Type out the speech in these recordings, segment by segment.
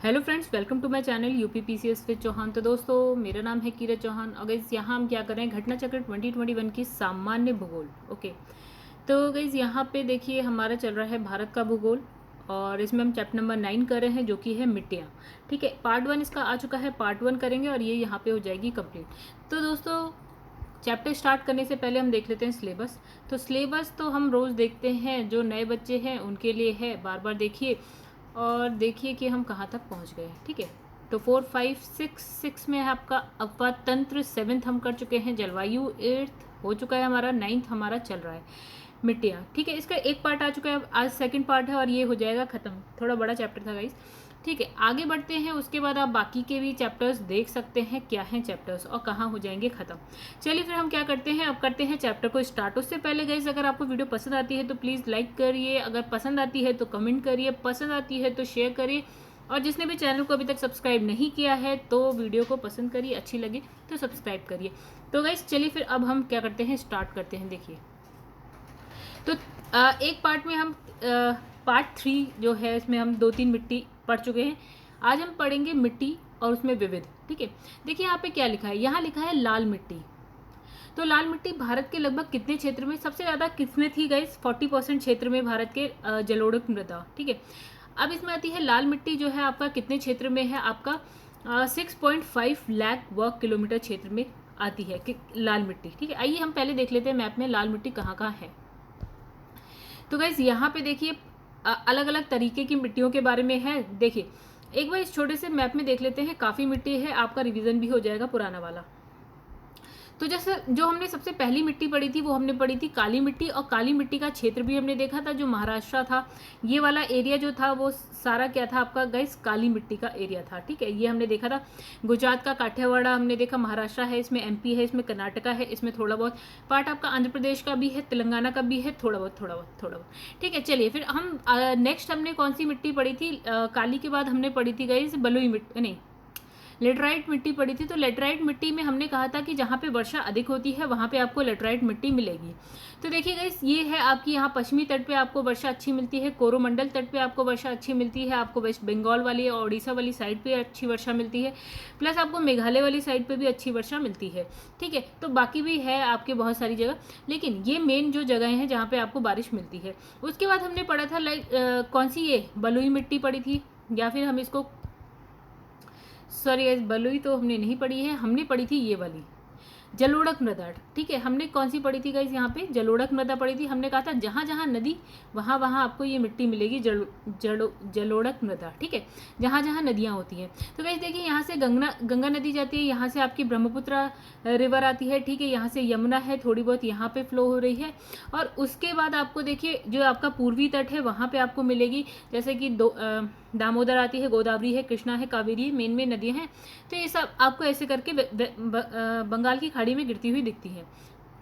Hello friends, welcome to my channel UPPCS with Chauhan. तो दोस्तों, मेरा नाम है कीरत चौहान। और गाइस, यहाँ हम क्या कर रहे हैं, घटना चक्र 2021 की सामान्य भूगोल। ओके, तो गाइस यहाँ पे देखिए हमारा चल रहा है भारत का भूगोल, और इसमें हम चैप्टर नंबर 9 कर रहे हैं, जो कि है मिट्टियाँ। ठीक है, पार्ट 1 इसका आ चुका है, पार्ट 1 करेंगे और ये यहाँ पे हो जाएगी कंप्लीट। तो दोस्तों, चैप्टर स्टार्ट करने से पहले हम देख लेते हैं सिलेबस। तो सिलेबस तो हम रोज़ देखते हैं, जो नए बच्चे हैं उनके लिए है, बार बार देखिए और देखिए कि हम कहाँ तक पहुँच गए हैं। ठीक है, तो 4, 5, 6 में है आपका अपवाद तंत्र, 7th हम कर चुके हैं, जलवायु 8th हो चुका है हमारा, 9th हमारा चल रहा है मिट्टियाँ। ठीक है, इसका एक पार्ट आ चुका है, आज सेकंड पार्ट है और ये हो जाएगा ख़त्म। थोड़ा बड़ा चैप्टर था गाइस। ठीक है, आगे बढ़ते हैं, उसके बाद आप बाकी के भी चैप्टर्स देख सकते हैं, क्या हैं चैप्टर्स और कहाँ हो जाएंगे ख़त्म। चलिए फिर हम क्या करते हैं, अब करते हैं चैप्टर को स्टार्ट। उससे पहले गाइस, अगर आपको वीडियो पसंद आती है तो प्लीज़ लाइक करिए, अगर पसंद आती है तो कमेंट करिए, पसंद आती है तो शेयर करिए, और जिसने भी चैनल को अभी तक सब्सक्राइब नहीं किया है तो वीडियो को पसंद करिए, अच्छी लगी तो सब्सक्राइब करिए। तो गाइस चलिए फिर अब हम क्या करते हैं, स्टार्ट करते हैं। देखिए, तो एक पार्ट में हम पार्ट 3 जो है, इसमें हम 2-3 मिट्टी पढ़ चुके हैं। आज हम पढ़ेंगे मिट्टी और उसमें विविध। ठीक है, देखिए यहाँ पे क्या लिखा है, यहाँ लिखा है लाल मिट्टी। तो लाल मिट्टी भारत के लगभग कितने क्षेत्र में सबसे ज़्यादा किसमें थी गाइस, 40% क्षेत्र में भारत के जलोढ़ मृदा। ठीक है, अब इसमें आती है लाल मिट्टी, जो है आपका कितने क्षेत्र में है, आपका 6.5 लाख वर्ग किलोमीटर क्षेत्र में आती है कि लाल मिट्टी। ठीक है, आइए हम पहले देख लेते हैं मैप में लाल मिट्टी कहाँ कहाँ है। तो गाइस यहाँ पे देखिए अलग अलग तरीके की मिट्टियों के बारे में है। देखिए एक बार इस छोटे से मैप में देख लेते हैं, काफ़ी मिट्टी है, आपका रिवीजन भी हो जाएगा पुराना वाला। तो जैसे जो हमने सबसे पहली मिट्टी पढ़ी थी वो हमने पढ़ी थी काली मिट्टी, और काली मिट्टी का क्षेत्र भी हमने देखा था, जो महाराष्ट्र था, ये वाला एरिया जो था वो सारा क्या था आपका गाइस, काली मिट्टी का एरिया था। ठीक है, ये हमने देखा था। गुजरात का काठियावाड़ा हमने देखा, महाराष्ट्र है, इसमें एमपी है, इसमें कर्नाटका है, इसमें थोड़ा बहुत पार्ट आपका आंध्र प्रदेश का भी है, तेलंगाना का भी है, थोड़ा बहुत। ठीक है, चलिए फिर हम नेक्स्ट हमने कौन सी मिट्टी पढ़ी थी, काली के बाद हमने पढ़ी थी गाइस बलुई मिट्टी, नहीं लेटराइट मिट्टी पड़ी थी। तो लेटराइट मिट्टी में हमने कहा था कि जहाँ पे वर्षा अधिक होती है वहाँ पे आपको लेटराइट मिट्टी मिलेगी। तो देखिए गाइस, ये है आपकी यहाँ पश्चिमी तट पे आपको वर्षा अच्छी मिलती है, कोरोमंडल तट पे आपको वर्षा अच्छी मिलती है, आपको वेस्ट बंगाल वाली और उड़ीसा वाली साइड पे अच्छी वर्षा मिलती है, प्लस आपको मेघालय वाली साइड पे भी अच्छी वर्षा मिलती है। ठीक है, तो बाकी भी है आपके बहुत सारी जगह, लेकिन ये मेन जो जगह हैं जहाँ पे आपको बारिश मिलती है। उसके बाद हमने पढ़ा था कौन सी, ये बलुई मिट्टी पड़ी थी, या फिर हम इसको सॉरी, बलुई तो हमने नहीं पढ़ी है, हमने पढ़ी थी ये वाली जलोढ़क मृदा। ठीक है, हमने कौन सी पढ़ी थी गाइस, यहाँ पे जलोढ़क मृदा पढ़ी थी। हमने कहा था जहाँ जहाँ नदी वहाँ वहाँ आपको ये मिट्टी मिलेगी, जलोढ़क मृदा। ठीक है, जहाँ जहाँ नदियाँ होती हैं। तो गाइस देखिए, यहाँ से गंगा नदी जाती है, यहाँ से आपकी ब्रह्मपुत्र रिवर आती है। ठीक है, यहाँ से यमुना है, थोड़ी बहुत यहाँ पे फ्लो हो रही है, और उसके बाद आपको देखिए जो आपका पूर्वी तट है वहाँ पे आपको मिलेगी, जैसे कि दामोदर आती है, गोदावरी है, कृष्णा है, कावेरी, मेन नदियाँ हैं। तो ये सब आपको ऐसे करके बंगाल की खाड़ी में गिरती हुई दिखती है।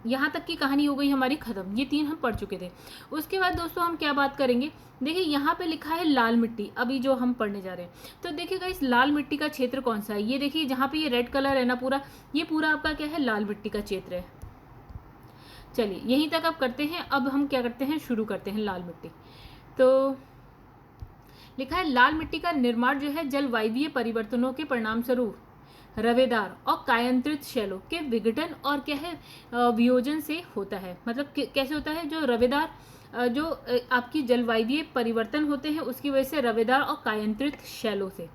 यहाँ तक की कहानी हो गई हमारी खत्म। ये 3 हम पढ़ चुके थे। उसके बाद दोस्तों हम क्या बात करेंगे, देखिए यहाँ पे लिखा है लाल मिट्टी, अभी जो हम पढ़ने जा रहे हैं। तो देखिएगा इस लाल मिट्टी का क्षेत्र कौन सा है, ये देखिए जहाँ पे ये रेड कलर है ना पूरा, ये पूरा आपका क्या है, लाल मिट्टी का क्षेत्र है। चलिए यहीं तक आप करते हैं। अब हम क्या करते हैं, शुरू करते हैं लाल मिट्टी। तो लिखा है लाल मिट्टी का निर्माण जो है जलवायवीय परिवर्तनों के परिणाम स्वरूप रवेदार और कायांतरित शैलों के विघटन और क्या है वियोजन से होता है। मतलब कैसे होता है, जो रवेदार जो आपकी जलवायवीय परिवर्तन होते हैं उसकी वजह से रवेदार और कायांतरित शैलों से,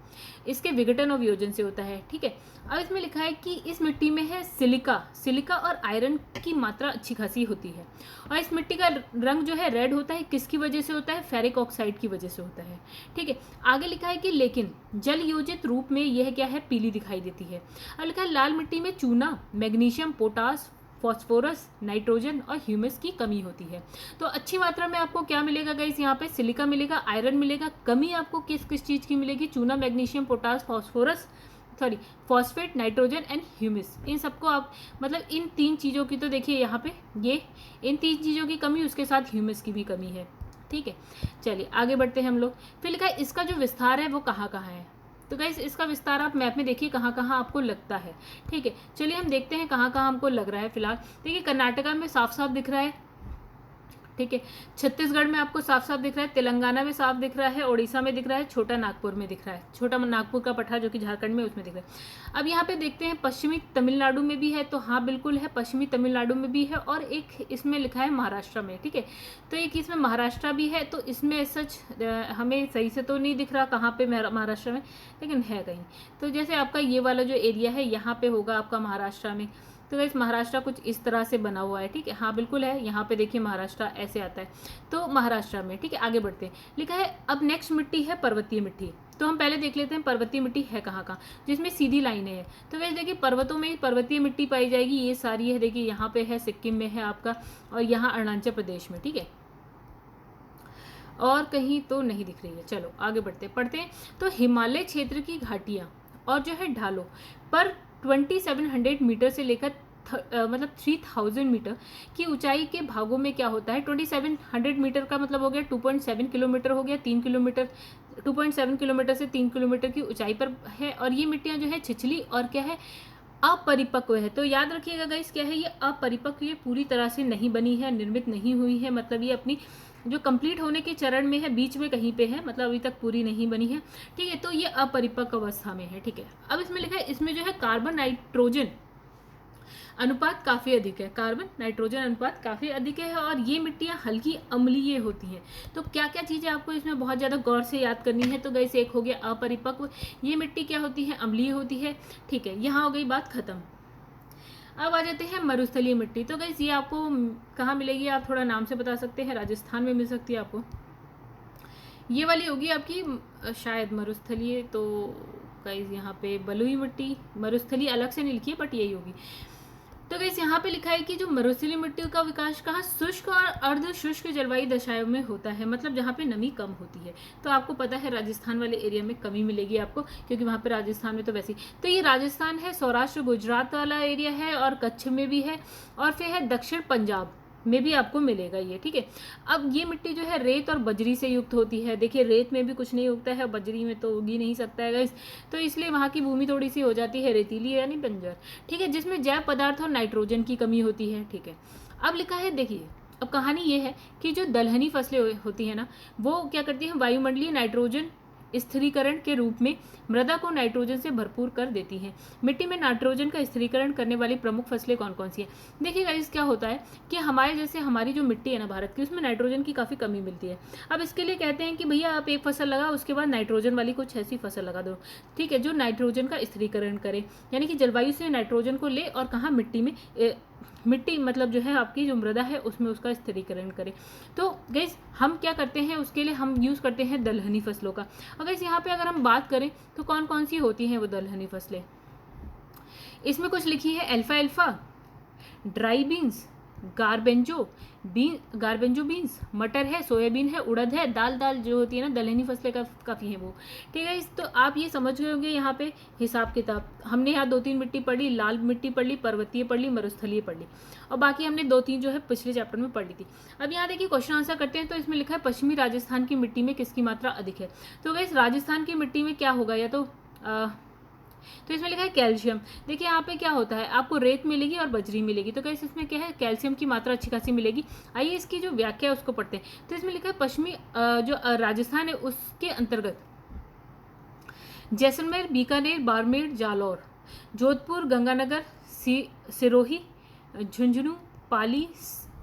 इसके विघटन और वियोजन से होता है। ठीक है, अब इसमें लिखा है कि इस मिट्टी में है सिलिका और आयरन की मात्रा अच्छी खासी होती है, और इस मिट्टी का रंग जो है रेड होता है, किसकी वजह से होता है, फेरिक ऑक्साइड की वजह से होता है। ठीक है, आगे लिखा है कि लेकिन जल योजित रूप में यह क्या है, पीली दिखाई देती है। अब लिखा है लाल मिट्टी में चूना, मैग्नीशियम, पोटास, फॉस्फोरस, नाइट्रोजन और ह्यूमस की कमी होती है। तो अच्छी मात्रा में आपको क्या मिलेगा गाइस, यहाँ पे सिलिका मिलेगा, आयरन मिलेगा, कमी आपको किस किस चीज़ की मिलेगी, चूना, magnesium, potash, phosphate, nitrogen and humus. इन सबको आप मतलब इन 3 चीज़ों की, तो देखिए यहाँ पे ये इन 3 चीज़ों की कमी, उसके साथ ह्यूमस की भी कमी है। ठीक है, चलिए आगे बढ़ते हैं हम लोग। फिर लिखा है इसका जो विस्तार है वो कहाँ कहाँ है। तो गाइस इसका विस्तार आप मैप में देखिए कहाँ कहाँ आपको लगता है। ठीक है, चलिए हम देखते हैं कहाँ कहाँ हमको लग रहा है। फिलहाल देखिए कर्नाटका में साफ साफ दिख रहा है, ठीक है। छत्तीसगढ़ में आपको साफ साफ दिख रहा है, तेलंगाना में साफ दिख रहा है, उड़ीसा में दिख रहा है, छोटा नागपुर में दिख रहा है, छोटा नागपुर का पठार जो कि झारखंड में उसमें दिख रहा है। अब यहाँ पे देखते हैं पश्चिमी तमिलनाडु में भी है, तो हाँ बिल्कुल है, पश्चिमी तमिलनाडु में भी है, और एक इसमें लिखा है महाराष्ट्र में, ठीक है। तो एक इसमें महाराष्ट्र भी है, तो इसमें सच हमें सही से तो नहीं दिख रहा कहाँ पे महाराष्ट्र में, लेकिन है कहीं। तो जैसे आपका ये वाला जो एरिया है यहाँ पे होगा आपका महाराष्ट्र में। तो गाइस महाराष्ट्र कुछ इस तरह से बना हुआ है, ठीक है। हाँ बिल्कुल है, यहाँ पे देखिए महाराष्ट्र ऐसे आता है, तो महाराष्ट्र में, ठीक है। आगे बढ़ते हैं, लिखा है अब नेक्स्ट मिट्टी है पर्वतीय मिट्टी। तो हम पहले देख लेते हैं पर्वतीय मिट्टी है कहाँ कहाँ, जिसमें सीधी लाइनें हैं। तो वैसे देखिए पर्वतों में पर्वतीय मिट्टी पाई जाएगी, ये सारी है, देखिए यहाँ पे है, सिक्किम में है आपका, और यहाँ अरुणाचल प्रदेश में, ठीक है, और कहीं तो नहीं दिख रही है। चलो आगे पढ़ते हैं। तो हिमालय क्षेत्र की घाटियाँ और जो है ढालों पर 2700 मीटर से लेकर मतलब 3000 मीटर की ऊंचाई के भागों में क्या होता है, 2700 मीटर का मतलब हो गया 2.7 किलोमीटर हो गया, 3 किलोमीटर, 2.7 किलोमीटर से 3 किलोमीटर की ऊंचाई पर है। और ये मिट्टियाँ जो है छिछली और क्या है, अपरिपक्व है। तो याद रखिएगा गाइस, क्या है ये अपरिपक्व, ये पूरी तरह से नहीं बनी है, निर्मित नहीं हुई है, मतलब ये अपनी जो कंप्लीट होने के चरण में है, बीच में कहीं पे है, मतलब अभी तक पूरी नहीं बनी है, ठीक है। तो ये अपरिपक्व अवस्था में है, ठीक है। अब इसमें लिखा है, इसमें जो है कार्बन नाइट्रोजन अनुपात काफ़ी अधिक है, कार्बन नाइट्रोजन अनुपात काफ़ी अधिक है, और ये मिट्टियाँ हल्की अम्लीय होती हैं। तो क्या क्या चीज़ें आपको इसमें बहुत ज़्यादा गौर से याद करनी है। तो गाइस एक हो गया अपरिपक्व, ये मिट्टी क्या होती है, अम्लीय होती है, ठीक है। यहाँ हो गई बात खत्म। अब आ जाते हैं मरुस्थलीय मिट्टी। तो गाइस ये आपको कहाँ मिलेगी, आप थोड़ा नाम से बता सकते हैं, राजस्थान में मिल सकती है आपको। ये वाली होगी आपकी शायद मरुस्थलीय, तो गाइस यहाँ पे बलुई मिट्टी, मरुस्थलीय अलग से नहीं लिखी है, बट यही होगी। तो गाइस यहाँ पे लिखा है कि जो मरुस्थलीय मिट्टी का विकास कहाँ, शुष्क और अर्ध शुष्क जलवायु दशाओं में होता है, मतलब जहाँ पे नमी कम होती है। तो आपको पता है राजस्थान वाले एरिया में कमी मिलेगी आपको, क्योंकि वहाँ पे राजस्थान में तो वैसे ही, तो ये राजस्थान है, सौराष्ट्र गुजरात वाला एरिया है, और कच्छ में भी है, और फिर है दक्षिण पंजाब में भी आपको मिलेगा ये, ठीक है। अब ये मिट्टी जो है रेत और बजरी से युक्त होती है। देखिए रेत में भी कुछ नहीं उगता है, बजरी में तो उग ही नहीं सकता है गाइस, तो इसलिए वहाँ की भूमि थोड़ी सी हो जाती है रेतीली यानी बंजर, ठीक है, जिसमें जैव पदार्थ और नाइट्रोजन की कमी होती है, ठीक है। अब लिखा है, देखिए अब कहानी ये है कि जो दलहनी फसलें होती है ना, वो क्या करती हैं, वायुमंडलीय नाइट्रोजन स्थिरीकरण के रूप में मृदा को नाइट्रोजन से भरपूर कर देती हैं। मिट्टी में नाइट्रोजन का स्थिरीकरण करने वाली प्रमुख फसलें कौन कौन सी हैं। देखिए गाइस क्या होता है कि हमारे जैसे हमारी जो मिट्टी है ना भारत की, उसमें नाइट्रोजन की काफ़ी कमी मिलती है। अब इसके लिए कहते हैं कि भैया आप एक फसल लगाओ, उसके बाद नाइट्रोजन वाली कुछ ऐसी फसल लगा दो, ठीक है, जो नाइट्रोजन का स्थिरीकरण करे, यानी कि जलवायु से नाइट्रोजन को ले और कहाँ मिट्टी में मिट्टी मतलब जो है आपकी जो मृदा है उसमें उसका स्थिरीकरण करे। तो गैस हम क्या करते हैं, उसके लिए हम यूज़ करते हैं दलहनी फसलों का। और गैस यहाँ पे अगर हम बात करें तो कौन कौन सी होती हैं वो दलहनी फसलें, इसमें कुछ लिखी है, अल्फा ड्राई बीन्स, गारबेंजो बीन्स, मटर है, सोयाबीन है, उड़द है, दाल जो होती है ना दलहनी फसलें काफ़ी हैं वो, ठीक है। तो आप ये समझ गए होंगे यहाँ पे हिसाब किताब। हमने यहाँ 2-3 मिट्टी पढ़ ली, लाल मिट्टी पढ़ ली, पर्वतीय पढ़ ली, मरुस्थलीय पढ़ ली, और बाकी हमने 2-3 जो है पिछले चैप्टर में पढ़ ली थी। अब यहाँ देखिए क्वेश्चन आंसर करते हैं। तो इसमें लिखा है पश्चिमी राजस्थान की मिट्टी में किसकी मात्रा अधिक है। तो गाइस राजस्थान की मिट्टी में क्या होगा, या तो इसमें लिखा है कैल्शियम। देखिए यहाँ पे क्या होता है, आपको रेत मिलेगी और बजरी मिलेगी, तो कैसे इसमें क्या है, कैल्शियम की मात्रा अच्छी खासी मिलेगी। आइए इसकी जो व्याख्या है उसको पढ़ते हैं। तो इसमें लिखा है पश्चिमी जो राजस्थान है उसके अंतर्गत जैसलमेर, बीकानेर, बाड़मेर, जालौर, जोधपुर, गंगानगर, सिरोही, झुंझुनू, पाली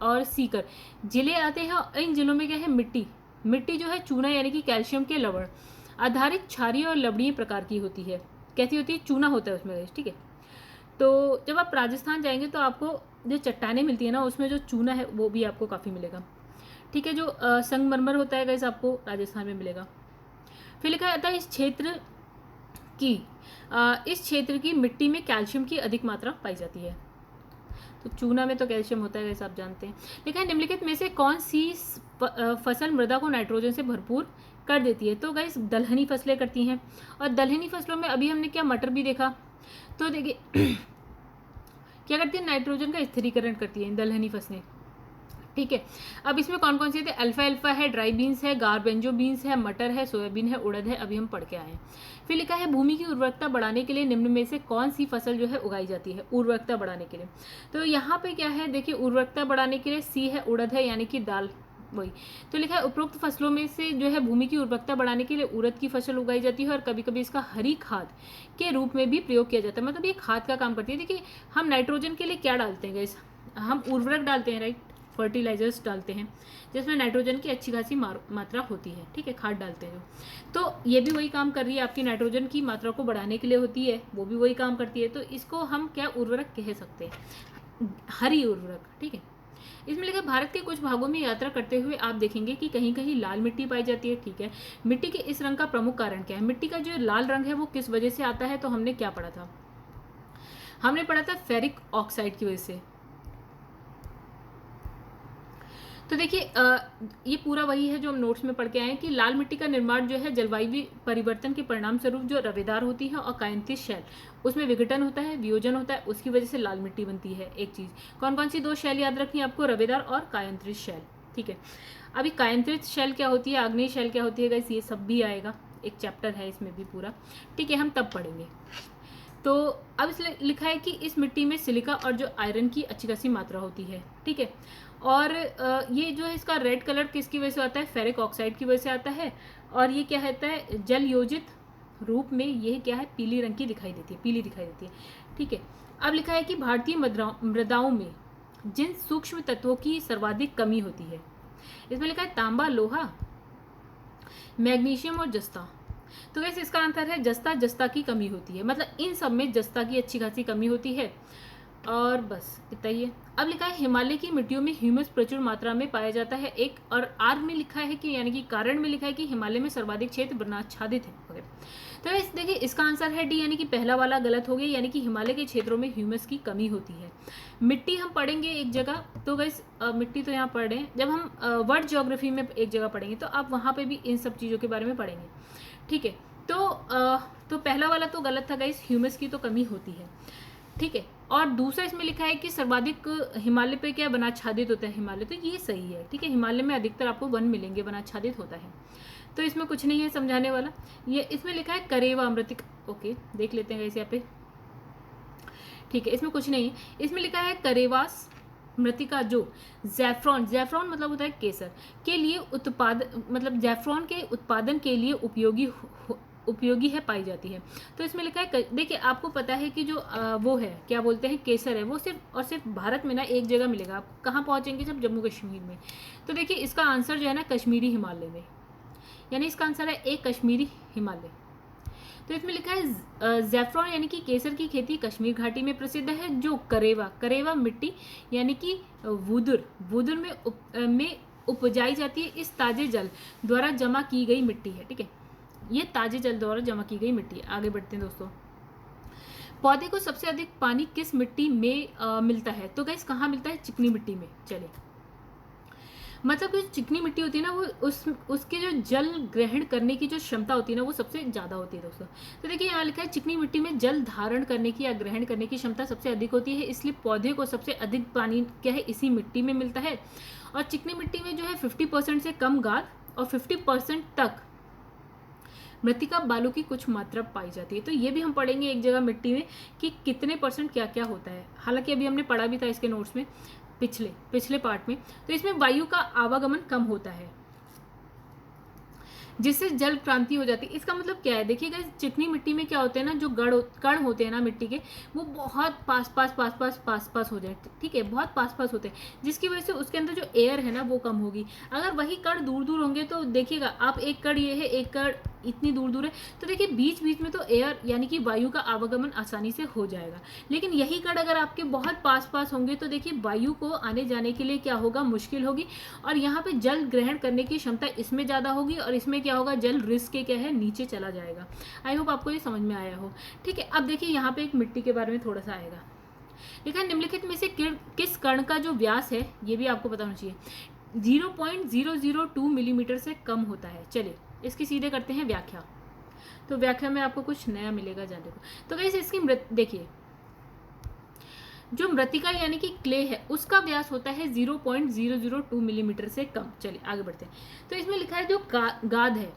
और सीकर जिले आते हैं। और इन जिलों में क्या है, मिट्टी जो है चूना यानी कि कैल्शियम के लवण आधारित क्षारीय और लवणीय प्रकार की होती है। कैसी होती है, चूना होता है उसमें, ठीक है। तो जब आप राजस्थान जाएंगे तो आपको जो चट्टानें मिलती है ना, उसमें जो चूना है वो भी आपको काफ़ी मिलेगा, ठीक है। जो संगमरमर होता है गाइस आपको राजस्थान में मिलेगा। फिर लिखा जाता है इस क्षेत्र की मिट्टी में कैल्शियम की अधिक मात्रा पाई जाती है। तो चूना में तो कैल्शियम होता है वैसे आप जानते हैं। लेकिन निम्नलिखित में से कौन सी फसल मृदा को नाइट्रोजन से भरपूर कर देती है। तो गाइस दलहनी फसलें करती हैं, और दलहनी फसलों में अभी हमने क्या मटर भी देखा। तो देखिए क्या करती है, नाइट्रोजन का स्थिरीकरण करती है दलहनी फसलें, ठीक है। अब इसमें कौन कौन सी है, अल्फा है, ड्राई बीन्स है, गारबेंजो बीन्स है, मटर है, सोयाबीन है, उड़द है, अभी हम पढ़ के आए हैं। फिर लिखा है भूमि की उर्वरकता बढ़ाने के लिए निम्न में से कौन सी फसल जो है उगाई जाती है, उर्वरकता बढ़ाने के लिए। तो यहाँ पे क्या है, देखिए उर्वरकता बढ़ाने के लिए सी है, उड़द है यानी कि दाल, वही तो लिखा है उपरोक्त फसलों में से जो है भूमि की उर्वरकता बढ़ाने के लिए उड़द की फसल उगाई जाती है और कभी कभी इसका हरी खाद के रूप में भी प्रयोग किया जाता है। मतलब ये खाद का काम करती है। देखिए हम नाइट्रोजन के लिए क्या डालते हैं गाइस, हम उर्वरक डालते हैं, राइट, फर्टिलाइजर्स डालते हैं जिसमें नाइट्रोजन की अच्छी खासी मात्रा होती है, ठीक है, खाद डालते हैं तो ये भी वही काम कर रही है, आपकी नाइट्रोजन की मात्रा को बढ़ाने के लिए होती है, वो भी वही काम करती है। तो इसको हम क्या उर्वरक कह सकते हैं, हरी उर्वरक, ठीक है। इसमें लिखा भारत के कुछ भागों में यात्रा करते हुए आप देखेंगे कि कहीं कहीं लाल मिट्टी पाई जाती है, ठीक है। मिट्टी के इस रंग का प्रमुख कारण क्या है, मिट्टी का जो लाल रंग है वो किस वजह से आता है, तो हमने क्या पढ़ा था, हमने पढ़ा था फेरिक ऑक्साइड की वजह से। तो देखिए ये पूरा वही है जो हम नोट्स में पढ़ के आए हैं कि लाल मिट्टी का निर्माण जो है जलवायु परिवर्तन के परिणाम स्वरूप जो रवेदार होती है और कायंतित शैल उसमें विघटन होता है, वियोजन होता है, उसकी वजह से लाल मिट्टी बनती है। एक चीज कौन कौन सी दो शैल याद रखनी है आपको, रवेदार और कायंत्रित शैल, ठीक है। अभी कायंत्रित शैल क्या होती है, आग्नेय शैल क्या होती है गाइस, ये सब भी आएगा, एक चैप्टर है इसमें भी पूरा, ठीक है, हम तब पढ़ेंगे। तो अब इसलिए लिखा है कि इस मिट्टी में सिलिका और जो आयरन की अच्छी खासी मात्रा होती है, ठीक है। और ये जो है इसका रेड कलर किसकी वजह से आता है, फेरिक ऑक्साइड की वजह से आता है। और ये क्या कहता है, जल योजित रूप में ये क्या है, पीली रंग की दिखाई देती है, पीली दिखाई देती है, ठीक है। अब लिखा है कि भारतीय मृदाओं में जिन सूक्ष्म तत्वों की सर्वाधिक कमी होती है, इसमें लिखा है तांबा, लोहा, मैग्नीशियम और जस्ता। तो वैसे इसका आंसर है जस्ता, जस्ता की कमी होती है, मतलब इन सब में जस्ता की अच्छी खासी कमी होती है। और बस इतना ही है। अब लिखा है हिमालय की मिट्टियों में ह्यूमस प्रचुर मात्रा में पाया जाता है, एक और आर में लिखा है कि यानी कि कारण में लिखा है कि हिमालय में सर्वाधिक क्षेत्र वनाच्छादित है। तो इस देखिए इसका आंसर है डी, यानी कि पहला वाला गलत हो गया, यानी कि हिमालय के क्षेत्रों में ह्यूमस की कमी होती है। मिट्टी हम पढ़ेंगे एक जगह, तो गाइस मिट्टी तो यहाँ पढ़ रहे हैं, जब हम वर्ल्ड ज्योग्राफी में एक जगह पढ़ेंगे तो आप वहाँ पे भी इन सब चीज़ों के बारे में पढ़ेंगे, ठीक है। तो पहला वाला तो गलत था गाइस, ह्यूमस की तो कमी होती है, ठीक है। और दूसरा इसमें लिखा है कि सर्वाधिक हिमालय पे क्या वनाच्छादित होता है, हिमालय, तो ये सही है, ठीक है। हिमालय में अधिकतर आपको वन मिलेंगे, वनाच्छादित होता है, तो इसमें कुछ नहीं है समझाने वाला। ये इसमें लिखा है करेवा अमृतिका, ओके देख लेते हैं गाइस यहाँ पे, ठीक है, इसमें कुछ नहीं है। इसमें लिखा है करेवास मृतिका जो जैफ्रॉन, जैफ्रॉन मतलब होता है केसर के लिए मतलब जैफ्रॉन के उत्पादन के लिए उपयोगी है, पाई जाती है। तो इसमें लिखा है, देखिए आपको पता है कि जो वो है क्या बोलते हैं केसर है, वो सिर्फ और सिर्फ भारत में ना एक जगह मिलेगा, आप कहाँ पहुँचेंगे, जब जम्मू कश्मीर में। तो देखिए इसका आंसर जो है ना कश्मीरी हिमालय में, यानी इसका आंसर है एक कश्मीरी हिमालय। तो इसमें लिखा है जैफ्रॉन यानी कि केसर की खेती कश्मीर घाटी में प्रसिद्ध है। जो करेवा मिट्टी यानी कि वुदुर में उपजाई जाती है, इस ताजे जल द्वारा जमा की गई मिट्टी है, ठीक है, ये ताजे जल द्वारा जमा की गई मिट्टी है। आगे बढ़ते हैं दोस्तों, पौधे को सबसे अधिक पानी किस मिट्टी में मिलता है, तो गाइस कहाँ मिलता है, चिकनी मिट्टी में। चलिए मतलब जो चिकनी मिट्टी होती है ना, वो उसके जो जल ग्रहण करने की जो क्षमता होती है ना, वो सबसे ज़्यादा होती है दोस्तों। तो देखिए यहाँ लिखा है चिकनी मिट्टी में जल धारण करने की या ग्रहण करने की क्षमता सबसे अधिक होती है, इसलिए पौधे को सबसे अधिक पानी क्या है, इसी मिट्टी में मिलता है। और चिकनी मिट्टी में जो है 50% से कम गाद और 50% तक मृतिका बालू की कुछ मात्रा पाई जाती है। तो ये भी हम पढ़ेंगे एक जगह मिट्टी में कि कितने % क्या क्या होता है। हालांकि अभी हमने पढ़ा भी था इसके नोट्स में पिछले पार्ट में। तो इसमें वायु का आवागमन कम होता है जिससे जल क्रांति हो जाती है। इसका मतलब क्या है, देखिएगा चिकनी मिट्टी में क्या होते हैं ना, जो कण होते हैं ना मिट्टी के, वो बहुत पास हो जाए, ठीक है, बहुत पास होते हैं, जिसकी वजह से उसके अंदर जो एयर है ना वो कम होगी। अगर वही कण दूर दूर होंगे तो देखिएगा आप, एक कण ये है, एक कण इतनी दूर दूर है, तो देखिए बीच बीच में तो एयर यानी कि वायु का आवागमन आसानी से हो जाएगा। लेकिन यही कण अगर आपके बहुत पास होंगे तो देखिए वायु को आने जाने के लिए क्या होगा, मुश्किल होगी, और यहाँ पे जल ग्रहण करने की क्षमता इसमें ज़्यादा होगी, और इसमें क्या होगा, जल रिस के क्या है, नीचे चला जाएगा। आई होप आपको ये समझ में आया हो, ठीक है। अब देखिए यहाँ पे एक मिट्टी के बारे में थोड़ा सा आएगा, लिखा है निम्नलिखित में से किस कण का जो व्यास है, ये भी आपको पता होना चाहिए, 0.002 मिलीमीटर से कम होता है। चलिए इसकी सीधे करते हैं व्याख्या, तो व्याख्या में आपको कुछ नया मिलेगा जानने को। तो गाइस इसकी देखिए जो मृतिका यानी कि क्ले है, उसका व्यास होता है 0.002 मिलीमीटर से कम। चलिए आगे बढ़ते हैं। तो इसमें लिखा है जो गाद है,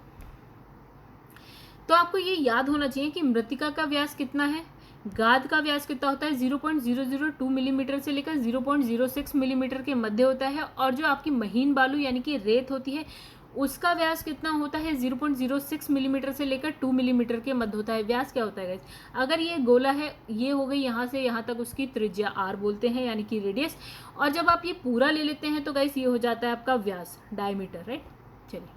तो आपको ये याद होना चाहिए कि मृतिका का व्यास कितना है, गाद का व्यास कितना होता है 0.002 मिलीमीटर से लेकर 0.06 मिलीमीटर के मध्य होता है। और जो आपकी महीन बालू यानी कि रेत होती है उसका व्यास कितना होता है 0.06 मिलीमीटर से लेकर 2 मिलीमीटर के मध्य होता है। व्यास क्या होता है गाइस, अगर ये गोला है, ये हो गई यहाँ से यहाँ तक उसकी त्रिज्या r बोलते हैं यानी कि रेडियस, और जब आप ये पूरा ले लेते हैं तो गाइस ये हो जाता है आपका व्यास, डायमीटर, राइट। चलिए,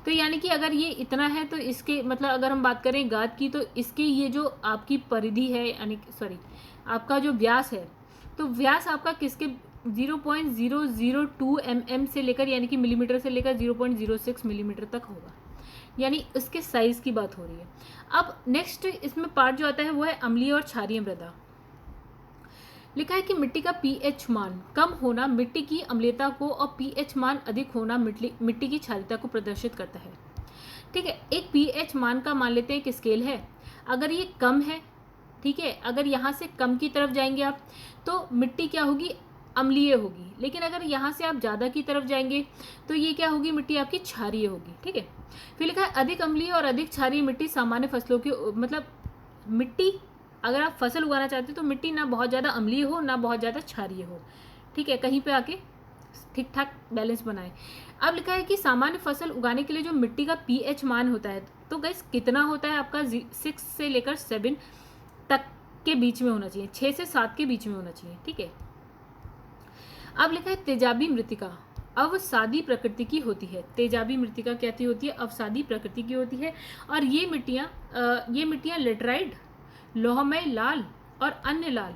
तो यानी कि अगर ये इतना है तो इसके मतलब अगर हम बात करें गाद की तो इसके ये जो आपकी परिधि है यानी सॉरी आपका जो व्यास है, तो व्यास आपका किसके 0.002 mm से लेकर यानी कि मिलीमीटर से लेकर 0.06 मिलीमीटर तक होगा, यानी इसके साइज की बात हो रही है। अब नेक्स्ट इसमें पार्ट जो आता है वो है अम्लीय और क्षारीय मृदा। लिखा है कि मिट्टी का पीएच मान कम होना मिट्टी की अम्लीयता को और पीएच मान अधिक होना मिट्टी की क्षारीयता को प्रदर्शित करता है। ठीक है, एक पीएच मान का मान लेते हैं कि स्केल है, अगर ये कम है, ठीक है, अगर यहाँ से कम की तरफ जाएंगे आप तो मिट्टी क्या होगी, अम्लीय होगी। लेकिन अगर यहाँ से आप ज़्यादा की तरफ जाएंगे तो ये क्या होगी, मिट्टी आपकी क्षारीय होगी। ठीक है, फिर लिखा है अधिक अम्लीय और अधिक क्षारीय मिट्टी सामान्य फसलों की मतलब मिट्टी अगर आप फसल उगाना चाहते हो तो मिट्टी ना बहुत ज़्यादा अम्लीय हो ना बहुत ज़्यादा क्षारीय हो, ठीक है, कहीं पे आके ठीक ठाक बैलेंस बनाए। अब लिखा है कि सामान्य फसल उगाने के लिए जो मिट्टी का पीएच मान होता है तो गाइस कितना होता है आपका 6 से लेकर 7 तक के बीच में होना चाहिए, 6 से 7 के बीच में होना चाहिए। ठीक है, अब लिखा है तेजाबी मृतिका अवसादी प्रकृति की होती है। तेजाबी मृतिका कहती होती है, अवसादी प्रकृति की होती है। और ये मिट्टियाँ लेटराइट, लोहमय लाल और अन्य लाल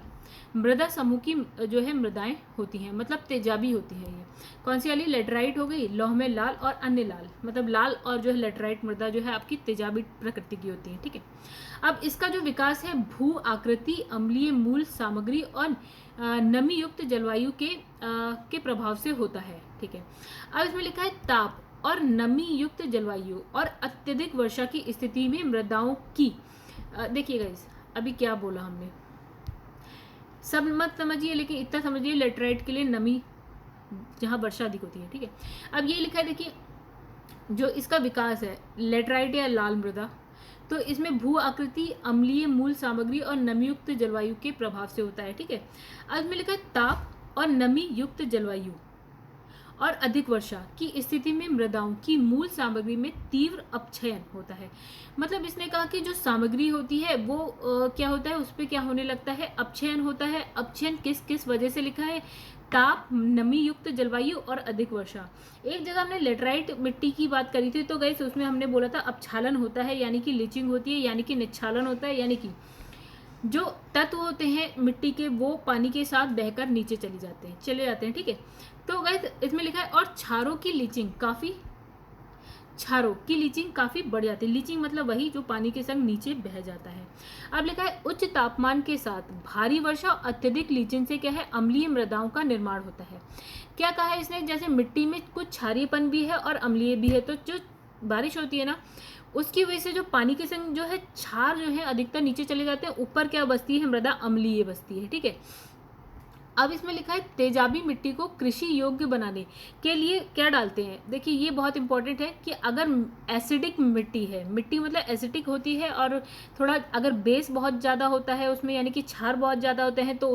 मृदा समूह की जो है मृदाएं होती हैं, मतलब तेजाबी होती है। ये कौन सी वाली, लेटराइट हो गई, लोहमय लाल और अन्य लाल, मतलब लाल और जो है लेटराइट मृदा जो है आपकी तेजाबी प्रकृति की होती है। ठीक है, अब इसका जो विकास है भू आकृति, अम्लीय मूल सामग्री और नमी युक्त जलवायु के प्रभाव से होता है। ठीक है, अब इसमें लिखा है ताप और नमी युक्त जलवायु और अत्यधिक वर्षा की स्थिति में मृदाओं की देखिएगा इस अभी क्या बोला हमने, सब मत समझिए लेकिन इतना समझिए लेटराइट के लिए नमी जहाँ वर्षा अधिक होती है। ठीक है, अब ये लिखा है देखिए जो इसका विकास है लेटराइट या लाल मृदा, तो इसमें भू आकृति, अम्लीय मूल सामग्री और नमी युक्त जलवायु के प्रभाव से होता है। ठीक है, अब इसमें लिखा है ताप और नमी युक्त जलवायु और अधिक वर्षा की स्थिति में मृदाओं की मूल सामग्री में तीव्र अपक्षयन होता है। मतलब इसने कहा कि जो सामग्री होती है वो क्या होता है, उस पर क्या होने लगता है, अपक्षयन होता है। अपक्षयन किस किस वजह से लिखा है, ताप, नमी युक्त जलवायु और अधिक वर्षा। एक जगह हमने लेटराइट मिट्टी की बात करी थी तो गाइस उसमें हमने बोला था अपक्षालन होता है, यानी कि लीचिंग होती है, यानी कि निक्षालन होता है, यानी कि जो तत्व होते हैं मिट्टी के वो पानी के साथ बहकर नीचे चले जाते हैं। ठीक है, तो गाइस इसमें लिखा है और क्षारों की लीचिंग काफ़ी बढ़ जाती है। लीचिंग मतलब वही जो पानी के संग नीचे बह जाता है। अब लिखा है उच्च तापमान के साथ भारी वर्षा और अत्यधिक लीचिंग से क्या है, अम्लीय मृदाओं का निर्माण होता है। क्या कहा है इसने, जैसे मिट्टी में कुछ क्षारीयपन भी है और अम्लीय भी है, तो जो बारिश होती है ना उसकी वजह से जो पानी के संग जो है क्षार जो है अधिकतर नीचे चले जाते हैं, ऊपर क्या बसती है, मृदा अम्लीय बसती है। ठीक है, अब इसमें लिखा है तेजाबी मिट्टी को कृषि योग्य बनाने के लिए क्या डालते हैं। देखिए ये बहुत इंपॉर्टेंट है कि अगर एसिडिक मिट्टी है, मिट्टी मतलब एसिडिक होती है और थोड़ा अगर बेस बहुत ज़्यादा होता है उसमें यानी कि क्षार बहुत ज़्यादा होते हैं तो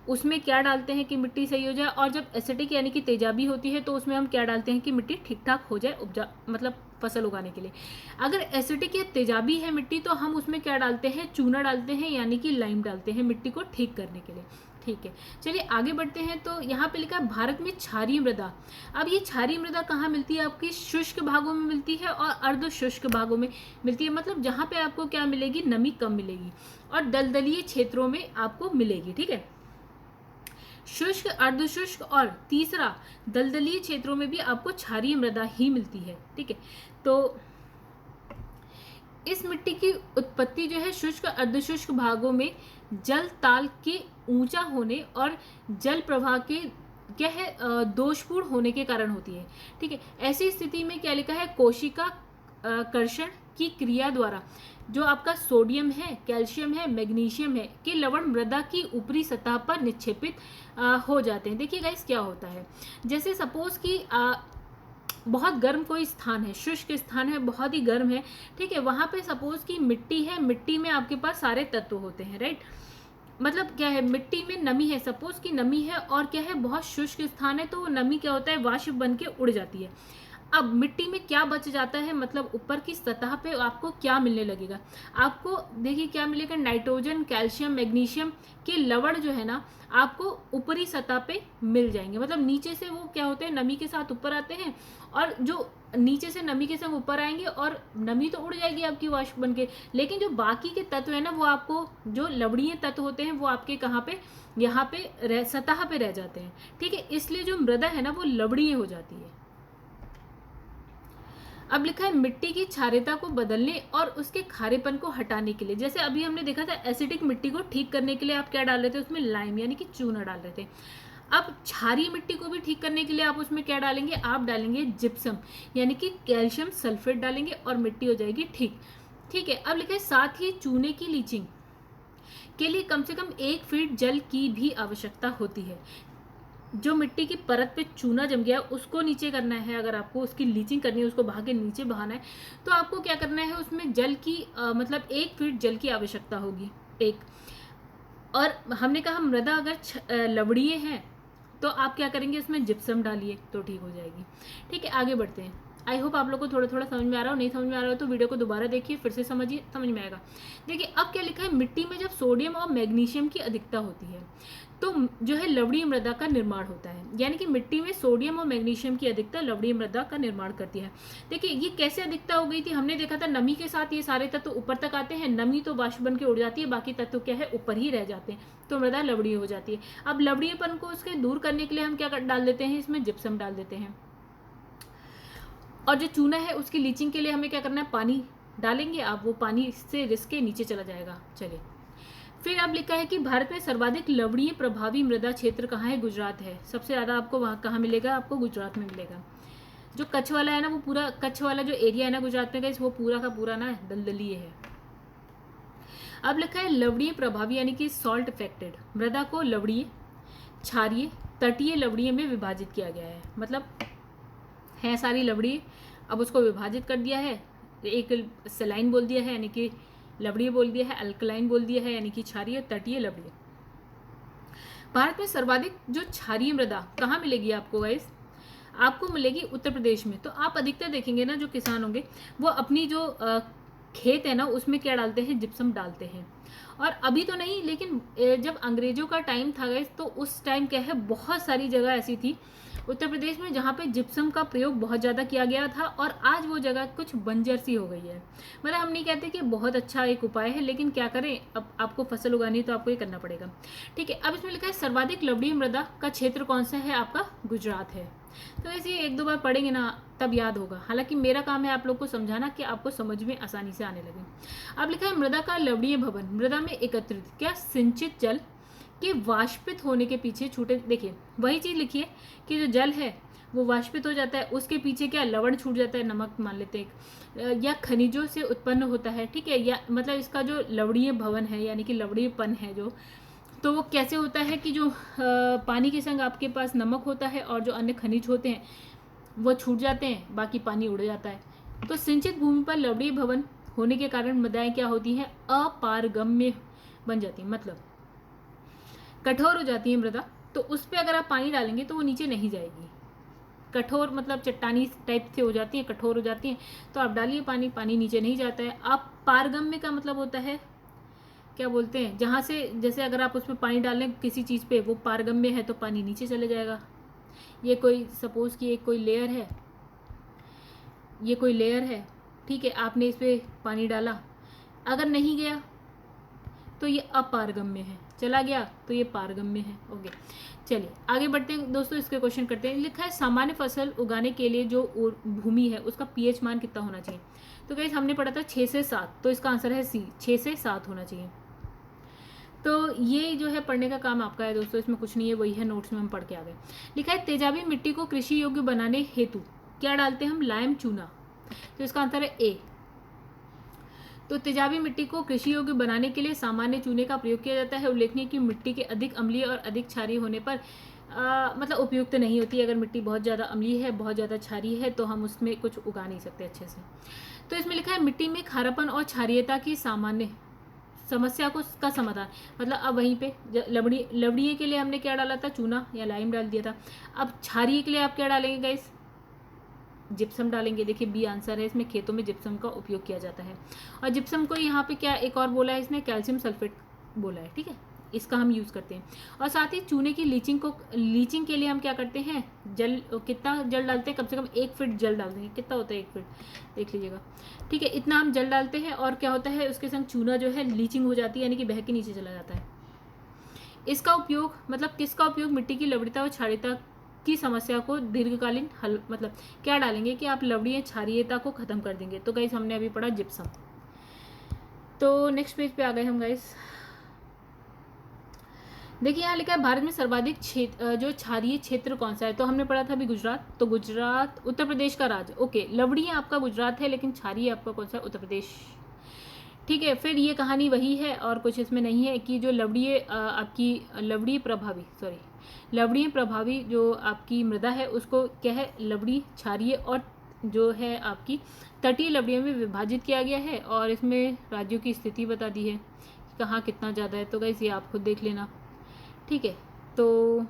उसमें क्या डालते हैं कि मिट्टी सही हो जाए। और जब एसिडिक यानी कि तेजाबी होती है तो उसमें हम क्या डालते हैं कि मिट्टी ठीक ठाक हो जाए उपजा मतलब फसल उगाने के लिए। अगर एसिडिक या तेजाबी है मिट्टी तो हम उसमें क्या डालते हैं, चूना डालते हैं यानी कि लाइम डालते हैं मिट्टी को ठीक करने के लिए। ठीक है, चलिए आगे बढ़ते हैं। तो यहाँ पे लिखा है भारत में क्षारीय मृदा। अब ये क्षारीय मृदा कहाँ मिलती है, आपकी शुष्क भागों में मिलती है और अर्ध शुष्क भागों में मिलती है। मतलब जहाँ पे आपको क्या मिलेगी, नमी कम मिलेगी और दलदलीय क्षेत्रों में आपको मिलेगी। ठीक है, शुष्क, अर्धशुष्क और तीसरा दलदलीय क्षेत्रों में भी आपको क्षारीय मृदा ही मिलती है। ठीक है, तो इस मिट्टी की उत्पत्ति जो है शुष्क अर्धशुष्क भागों में जल ताल के ऊंचा होने और जल प्रवाह के क्या है दोषपूर्ण होने के कारण होती है। ठीक है, ऐसी स्थिति में क्या लिखा है, कोशिका कर्षण की क्रिया द्वारा जो आपका सोडियम है, कैल्शियम है, मैग्नीशियम है के लवण मृदा की ऊपरी सतह पर निक्षेपित हो जाते हैं। देखिए गाइस क्या होता है, जैसे सपोज कि बहुत गर्म कोई स्थान है, शुष्क स्थान है, बहुत ही गर्म है, ठीक है, वहाँ पे सपोज कि मिट्टी है, मिट्टी में आपके पास सारे तत्व होते हैं, राइट। मतलब क्या है, मिट्टी में नमी है, सपोज कि नमी है, और क्या है, बहुत शुष्क स्थान है, तो वो नमी क्या होता है, वाष्प बन के उड़ जाती है। अब मिट्टी में क्या बच जाता है, मतलब ऊपर की सतह पे आपको क्या मिलने लगेगा, आपको देखिए क्या मिलेगा, नाइट्रोजन, कैल्शियम, मैग्नीशियम के लवण जो है ना आपको ऊपरी सतह पे मिल जाएंगे। मतलब नीचे से वो क्या होते हैं, नमी के साथ ऊपर आते हैं, और जो नीचे से नमी के संग ऊपर आएंगे और नमी तो उड़ जाएगी आपकी वाष्प बन के, लेकिन जो बाकी के तत्व है ना वो आपको, जो लवणीय तत्व होते हैं वो आपके कहाँ पे, यहाँ पे सतह पे रह जाते हैं, ठीक है। इसलिए जो मृदा है ना वो लवणीय हो जाती है। अब लिखा है मिट्टी की क्षारीयता को बदलने और उसके खारेपन को हटाने के लिए, जैसे अभी हमने देखा था एसिडिक मिट्टी को ठीक करने के लिए आप क्या डाल रहे थे, उसमें लाइम यानी कि चूना डाल रहे थे। अब क्षारीय मिट्टी को भी ठीक करने के लिए आप उसमें क्या डालेंगे, आप डालेंगे जिप्सम यानी कि कैल्शियम सल्फेट डालेंगे और मिट्टी हो जाएगी ठीक, ठीक है। अब लिखा है साथ ही चूने की लीचिंग के लिए कम से कम 1 फीट जल की भी आवश्यकता होती है। जो मिट्टी की परत पे चूना जम गया उसको नीचे करना है, अगर आपको उसकी लीचिंग करनी है, उसको बहा के नीचे बहाना है, तो आपको क्या करना है, उसमें जल की मतलब 1 फीट जल की आवश्यकता होगी, एक। और हमने कहा मृदा अगर लवणीय है तो आप क्या करेंगे, उसमें जिप्सम डालिए तो ठीक हो जाएगी, ठीक है। आगे बढ़ते हैं। आई होप आप लोग को थोड़ा थोड़ा समझ में आ रहा हो, नहीं समझ में आ रहा हो तो वीडियो को दोबारा देखिए, फिर से समझिए, समझ में आएगा। देखिए अब क्या लिखा है, मिट्टी में जब सोडियम और मैग्नीशियम की अधिकता होती है तो जो है लवणीय मृदा का निर्माण होता है, यानी कि मिट्टी में सोडियम और मैग्नीशियम की अधिकता लवणीय मृदा का निर्माण करती है। देखिए ये कैसे अधिकता हो गई थी, हमने देखा था नमी के साथ ये सारे तत्व ऊपर तक आते हैं, नमी तो वाष्प बन के उड़ जाती है, बाकी तत्व क्या है ऊपर ही रह जाते हैं, तो मृदा लवणीय हो जाती है। अब लवणीयपन को उसके दूर करने के लिए हम क्या डाल देते हैं, इसमें जिप्सम डाल देते हैं। और जो चूना है उसकी लीचिंग के लिए हमें क्या करना है, पानी डालेंगे, आप वो पानी से रिस के नीचे चला जाएगा। चलिए फिर अब लिखा है कि भारत में सर्वाधिक लवणीय प्रभावी मृदा क्षेत्र कहाँ है, गुजरात है। सबसे ज़्यादा आपको वहाँ कहाँ मिलेगा, आपको गुजरात में मिलेगा। जो कच्छ वाला है ना, वो पूरा कच्छ वाला जो एरिया है ना गुजरात में, वो पूरा का पूरा ना दलदली है। अब लिखा है लवणीय प्रभावी यानी कि सॉल्ट इफेक्टेड मृदा को लवणीय, क्षारीय, तटीय लवणीय में विभाजित किया गया है। मतलब है सारी लवणीय, अब उसको विभाजित कर दिया है, एक सेलाइन बोल दिया है यानी कि लवणीय बोल दिया है, अल्कलाइन बोल दिया है यानी कि क्षारीय, तटीय, लवणीय। भारत में सर्वाधिक जो क्षारीय मृदा कहाँ मिलेगी आपको गाइस, आपको मिलेगी उत्तर प्रदेश में। तो आप अधिकतर देखेंगे ना जो किसान होंगे वो अपनी जो खेत है ना उसमें क्या डालते हैं, जिप्सम डालते हैं। और अभी तो नहीं, लेकिन जब अंग्रेजों का टाइम था गाइस तो उस टाइम क्या है, बहुत सारी जगह ऐसी थी उत्तर प्रदेश में जहाँ पे जिप्सम का प्रयोग बहुत ज़्यादा किया गया था, और आज वो जगह कुछ बंजर सी हो गई है। मतलब हम नहीं कहते कि बहुत अच्छा एक उपाय है, लेकिन क्या करें, अब आपको फसल उगानी है तो आपको ये करना पड़ेगा, ठीक है। अब इसमें लिखा है सर्वाधिक लवणीय मृदा का क्षेत्र कौन सा है, आपका गुजरात है। तो ऐसे 1-2 बार पढ़ेंगे ना तब याद होगा, हालांकि मेरा काम है आप लोग को समझाना कि आपको समझ में आसानी से आने लगे। अब लिखा है मृदा का लवणीय भवन, मृदा में एकत्रित क्या सिंचित जल के वाष्पित होने के पीछे छूटे, देखिए वही चीज़ लिखिए कि जो जल है वो वाष्पित हो जाता है, उसके पीछे क्या लवण छूट जाता है, नमक मान लेते हैं, या खनिजों से उत्पन्न होता है, ठीक है। या मतलब इसका जो लवणीय भवन है यानी कि लवणीयपन है जो, तो वो कैसे होता है कि जो पानी के संग आपके पास नमक होता है और जो अन्य खनिज होते हैं वो छूट जाते हैं, बाकी पानी उड़ जाता है। तो सिंचित भूमि पर लवणीय भवन होने के कारण मृदाएं क्या होती हैं, अपारगम्य बन जाती हैं, मतलब कठोर हो जाती है मृदा। तो उस पर अगर आप पानी डालेंगे तो वो नीचे नहीं जाएगी, कठोर मतलब चट्टानी टाइप से हो जाती है, कठोर हो जाती हैं, तो आप डालिए पानी, पानी नीचे नहीं जाता है। आप पारगम्य का मतलब होता है, क्या बोलते हैं, जहाँ से जैसे अगर आप उसमें पानी डालें किसी चीज़ पे वो पारगम्य है तो पानी नीचे चले जाएगा। ये कोई सपोज कि एक कोई लेयर है, ये कोई लेयर है, ठीक है, आपने इस पर पानी डाला, अगर नहीं गया तो ये अपारगम्य है, चला गया तो ये पारगम्य है। ओके चलिए आगे बढ़ते हैं दोस्तों, इसके क्वेश्चन करते हैं। लिखा है सामान्य फसल उगाने के लिए जो भूमि है उसका पीएच मान कितना होना चाहिए। तो गाइस हमने पढ़ा था 6 से 7, तो इसका आंसर है सी, 6 से 7 होना चाहिए। तो ये जो है पढ़ने का काम आपका है दोस्तों, इसमें कुछ नहीं है, वही है नोट्स में हम पढ़ के आ गए। लिखा है तेजाबी मिट्टी को कृषि योग्य बनाने हेतु क्या डालते हैं हम, लाइम चूना, तो इसका आंसर है ए। तो तेजाबी मिट्टी को कृषि योग्य बनाने के लिए सामान्य चूने का प्रयोग किया जाता है। उल्लेखनीय कि मिट्टी के अधिक अम्लीय और अधिक क्षारीय होने पर मतलब उपयुक्त नहीं होती। अगर मिट्टी बहुत ज़्यादा अम्लीय है, बहुत ज़्यादा क्षारीय है, तो हम उसमें कुछ उगा नहीं सकते अच्छे से। तो इसमें लिखा है मिट्टी में खारापन और क्षारीयता की सामान्य समस्या को का समाधान। मतलब अब वहीं पे लवड़िये के लिए हमने क्या डाला था, चूना या लाइम डाल दिया था। अब क्षारीय के लिए आप क्या डालेंगे गाइस, जिप्सम डालेंगे। देखिए बी आंसर है, इसमें खेतों में जिप्सम का उपयोग किया जाता है। और जिप्सम को यहाँ पे क्या एक और बोला है इसने, कैल्शियम सल्फेट बोला है, ठीक है, इसका हम यूज़ करते हैं। और साथ ही चूने की लीचिंग के लिए हम क्या करते हैं, जल, कितना जल डालते हैं, कम से कम 1 फीट जल डाल देंगे। कितना होता है 1 फीट, देख लीजिएगा, ठीक है, इतना हम जल डालते हैं। और क्या होता है, उसके संग चूना जो है लीचिंग हो जाती है, यानी कि बह के नीचे चला जाता है। इसका उपयोग, मतलब किसका उपयोग, मिट्टी की लवणता और क्षारीयता की समस्या को दीर्घकालीन हल, मतलब क्या डालेंगे कि आप लवणीय क्षारीयता को खत्म कर देंगे। तो गाइस हमने अभी पढ़ा जिप्सम। तो नेक्स्ट पेज पे आ गए हम गाइस। देखिए यहाँ लिखा है भारत में सर्वाधिक जो क्षारीय क्षेत्र कौन सा है। तो हमने पढ़ा था अभी गुजरात। तो गुजरात उत्तर प्रदेश का राज्य, ओके, लवणीय आपका गुजरात है, लेकिन क्षारीय आपका कौन सा है, उत्तर प्रदेश, ठीक है। फिर ये कहानी वही है और कुछ इसमें नहीं है कि जो आपकी लवणीय प्रभावी जो आपकी मृदा है उसको क्या है, लवणीय, क्षारीय और जो है आपकी तटीय लवणियों में विभाजित किया गया है। और इसमें राज्यों की स्थिति बता दी है कि कहाँ कितना ज़्यादा है। तो गाइस ये आप खुद देख लेना, ठीक है। तो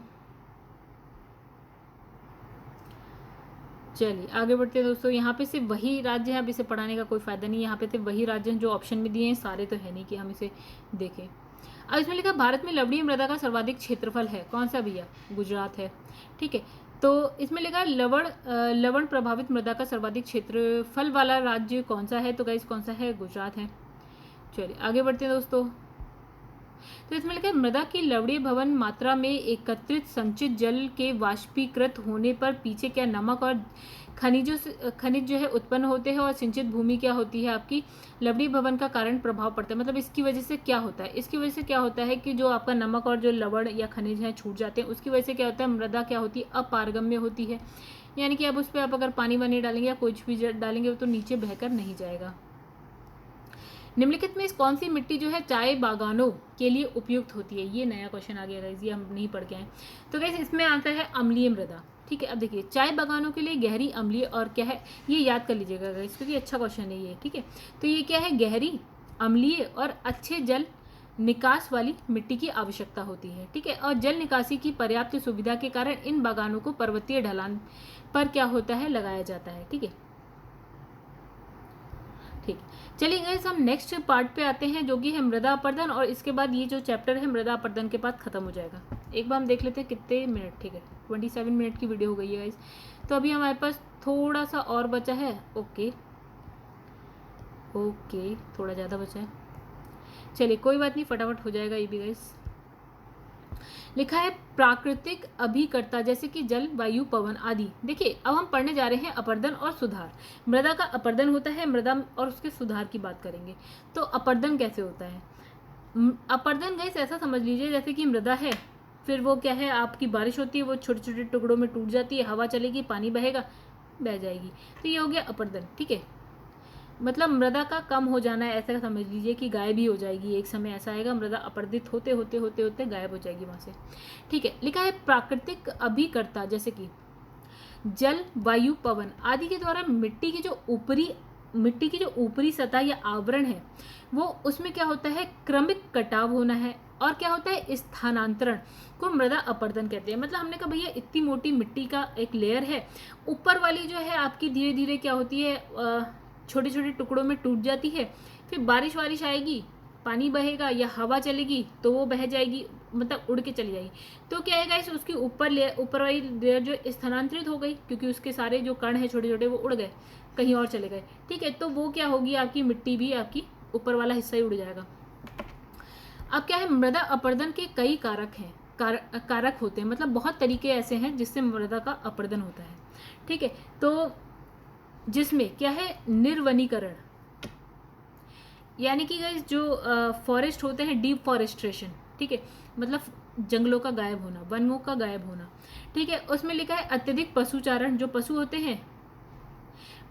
चलिए आगे बढ़ते हैं दोस्तों। यहाँ पे सिर्फ वही राज्य है, अब इसे पढ़ाने का कोई फ़ायदा नहीं है। यहाँ पे सिर्फ वही राज्य हैं जो ऑप्शन में दिए हैं, सारे तो है नहीं कि हम इसे देखें। अब इसमें लिखा भारत में लवणीय मृदा का सर्वाधिक क्षेत्रफल है, कौन सा भैया, गुजरात है, ठीक है। तो इसमें लिखा लवण प्रभावित मृदा का सर्वाधिक क्षेत्रफल वाला राज्य कौन सा है। तो गाइस कौन सा है, गुजरात है। चलिए आगे बढ़ते हैं दोस्तों। तो इसमें लिखा है मृदा की लवणीय भवन मात्रा में एकत्रित संचित जल के वाष्पीकृत होने पर पीछे क्या नमक और खनिज जो है उत्पन्न होते हैं। और सिंचित भूमि क्या होती है, आपकी लवणीय भवन का कारण प्रभाव पड़ता है। मतलब इसकी वजह से क्या होता है, इसकी वजह से क्या होता है कि जो आपका नमक और जो लवण या खनिज हैं छूट जाते हैं। उसकी वजह से क्या होता है, मृदा क्या होती है, अपारगम्य होती है। यानी कि अब उस पर आप अगर पानी वानी डालेंगे या कुछ भी डालेंगे तो नीचे बहकर नहीं जाएगा। निम्नलिखित में कौन सी मिट्टी जो है चाय बागानों के लिए उपयुक्त होती है। ये नया क्वेश्चन आ गया गाइस, ये हम नहीं पढ़ के आए। तो गाइस इसमें आंसर है अम्लीय मृदा, ठीक है। अब देखिए चाय बागानों के लिए गहरी अम्लीय और क्या है, ये याद कर लीजिएगा गाइस क्योंकि अच्छा क्वेश्चन है ये, ठीक है। तो ये क्या है, गहरी अम्लीय और अच्छे जल निकास वाली मिट्टी की आवश्यकता होती है, ठीक है। और जल निकासी की पर्याप्त सुविधा के कारण इन बागानों को पर्वतीय ढलान पर क्या होता है, लगाया जाता है, ठीक है, ठीक। चलिए गाइस हम नेक्स्ट पार्ट पे आते हैं जो कि है मृदा अपर्दन। और इसके बाद ये जो चैप्टर है मृदा अपर्दन के बाद खत्म हो जाएगा। एक बार हम देख लेते हैं कितने मिनट, ठीक है, 27 मिनट की वीडियो हो गई है गाइस। तो अभी हमारे पास थोड़ा सा और बचा है, ओके, थोड़ा ज़्यादा बचा है। चलिए कोई बात नहीं, फटाफट हो जाएगा ये भी गाइस। लिखा है प्राकृतिक अभिकर्ता जैसे कि जल, वायु, पवन आदि। देखिए अब हम पढ़ने जा रहे हैं अपर्दन और सुधार। मृदा का अपर्दन होता है, मृदा और उसके सुधार की बात करेंगे। तो अपर्दन कैसे होता है, अपर्दन गाइस ऐसा समझ लीजिए जैसे कि मृदा है, फिर वो क्या है, आपकी बारिश होती है, वो छोटे छोटे टुकड़ों में टूट जाती है, हवा चलेगी, पानी बहेगा, बह जाएगी। तो ये हो गया अपर्दन, ठीक है। मतलब मृदा का कम हो जाना है, ऐसा समझ लीजिए कि गायब ही हो जाएगी। एक समय ऐसा आएगा मृदा अपर्दित होते होते होते होते गायब हो जाएगी वहाँ से, ठीक है। लिखा है प्राकृतिक अभिकर्ता जैसे कि जल, वायु, पवन आदि के द्वारा मिट्टी की जो ऊपरी सतह या आवरण है वो उसमें क्या होता है, क्रमिक कटाव होना है। और क्या होता है, स्थानांतरण को मृदा अपर्दन कहते हैं। मतलब हमने कहा भैया इतनी मोटी मिट्टी का एक लेयर है, ऊपर वाली जो है आपकी धीरे धीरे क्या होती है, छोटे छोटे टुकड़ों में टूट जाती है। फिर बारिश आएगी, पानी बहेगा या हवा चलेगी तो वो बह जाएगी, मतलब उड़ के चली जाएगी। तो क्या है गाइस, उसकी ऊपर वाली लेयर जो स्थानांतरित हो गई क्योंकि उसके सारे जो कण हैं छोटे छोटे वो उड़ गए, कहीं और चले गए, ठीक है। तो वो क्या होगी, आपकी मिट्टी भी आपकी ऊपर वाला हिस्सा ही उड़ जाएगा। अब क्या है, मृदा अपर्दन के कई कारक होते हैं, मतलब बहुत तरीके ऐसे हैं जिससे मृदा का अपर्दन होता है, ठीक है। तो जिसमें क्या है, निर्वनीकरण, यानी कि गाइस जो फॉरेस्ट होते हैं, डिफॉरेस्ट्रेशन, ठीक है, मतलब जंगलों का गायब होना, वनों का गायब होना, ठीक है। उसमें लिखा है अत्यधिक पशुचारण, जो पशु होते हैं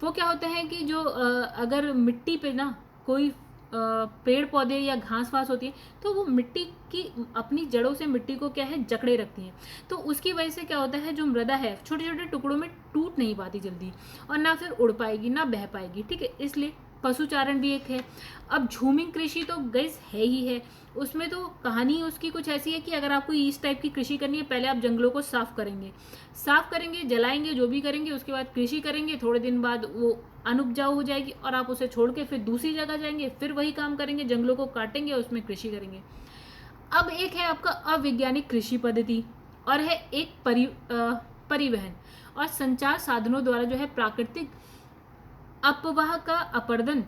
वो क्या होते हैं कि जो अगर मिट्टी पे ना कोई पेड़ पौधे या घास वास होती है तो वो मिट्टी की अपनी जड़ों से मिट्टी को क्या है जकड़े रखती हैं। तो उसकी वजह से क्या होता है, जो मृदा है छोटे छोटे टुकड़ों में टूट नहीं पाती जल्दी, और ना फिर उड़ पाएगी ना बह पाएगी। ठीक है, इसलिए पशुचारण भी एक है। अब झूमिंग कृषि तो गैस है ही है, उसमें तो कहानी उसकी कुछ ऐसी है कि अगर आपको इस टाइप की कृषि करनी है, पहले आप जंगलों को साफ करेंगे, जलाएंगे, जो भी करेंगे, उसके बाद कृषि करेंगे, थोड़े दिन बाद वो अनुपजाऊ हो जाएगी और आप उसे छोड़ के फिर दूसरी जगह जाएंगे, फिर वही काम करेंगे, जंगलों को काटेंगे, उसमें कृषि करेंगे। अब एक है आपका अवैज्ञानिक कृषि पद्धति, और है एक परिवहन और संचार साधनों द्वारा जो है प्राकृतिक अपवाह का अपरदन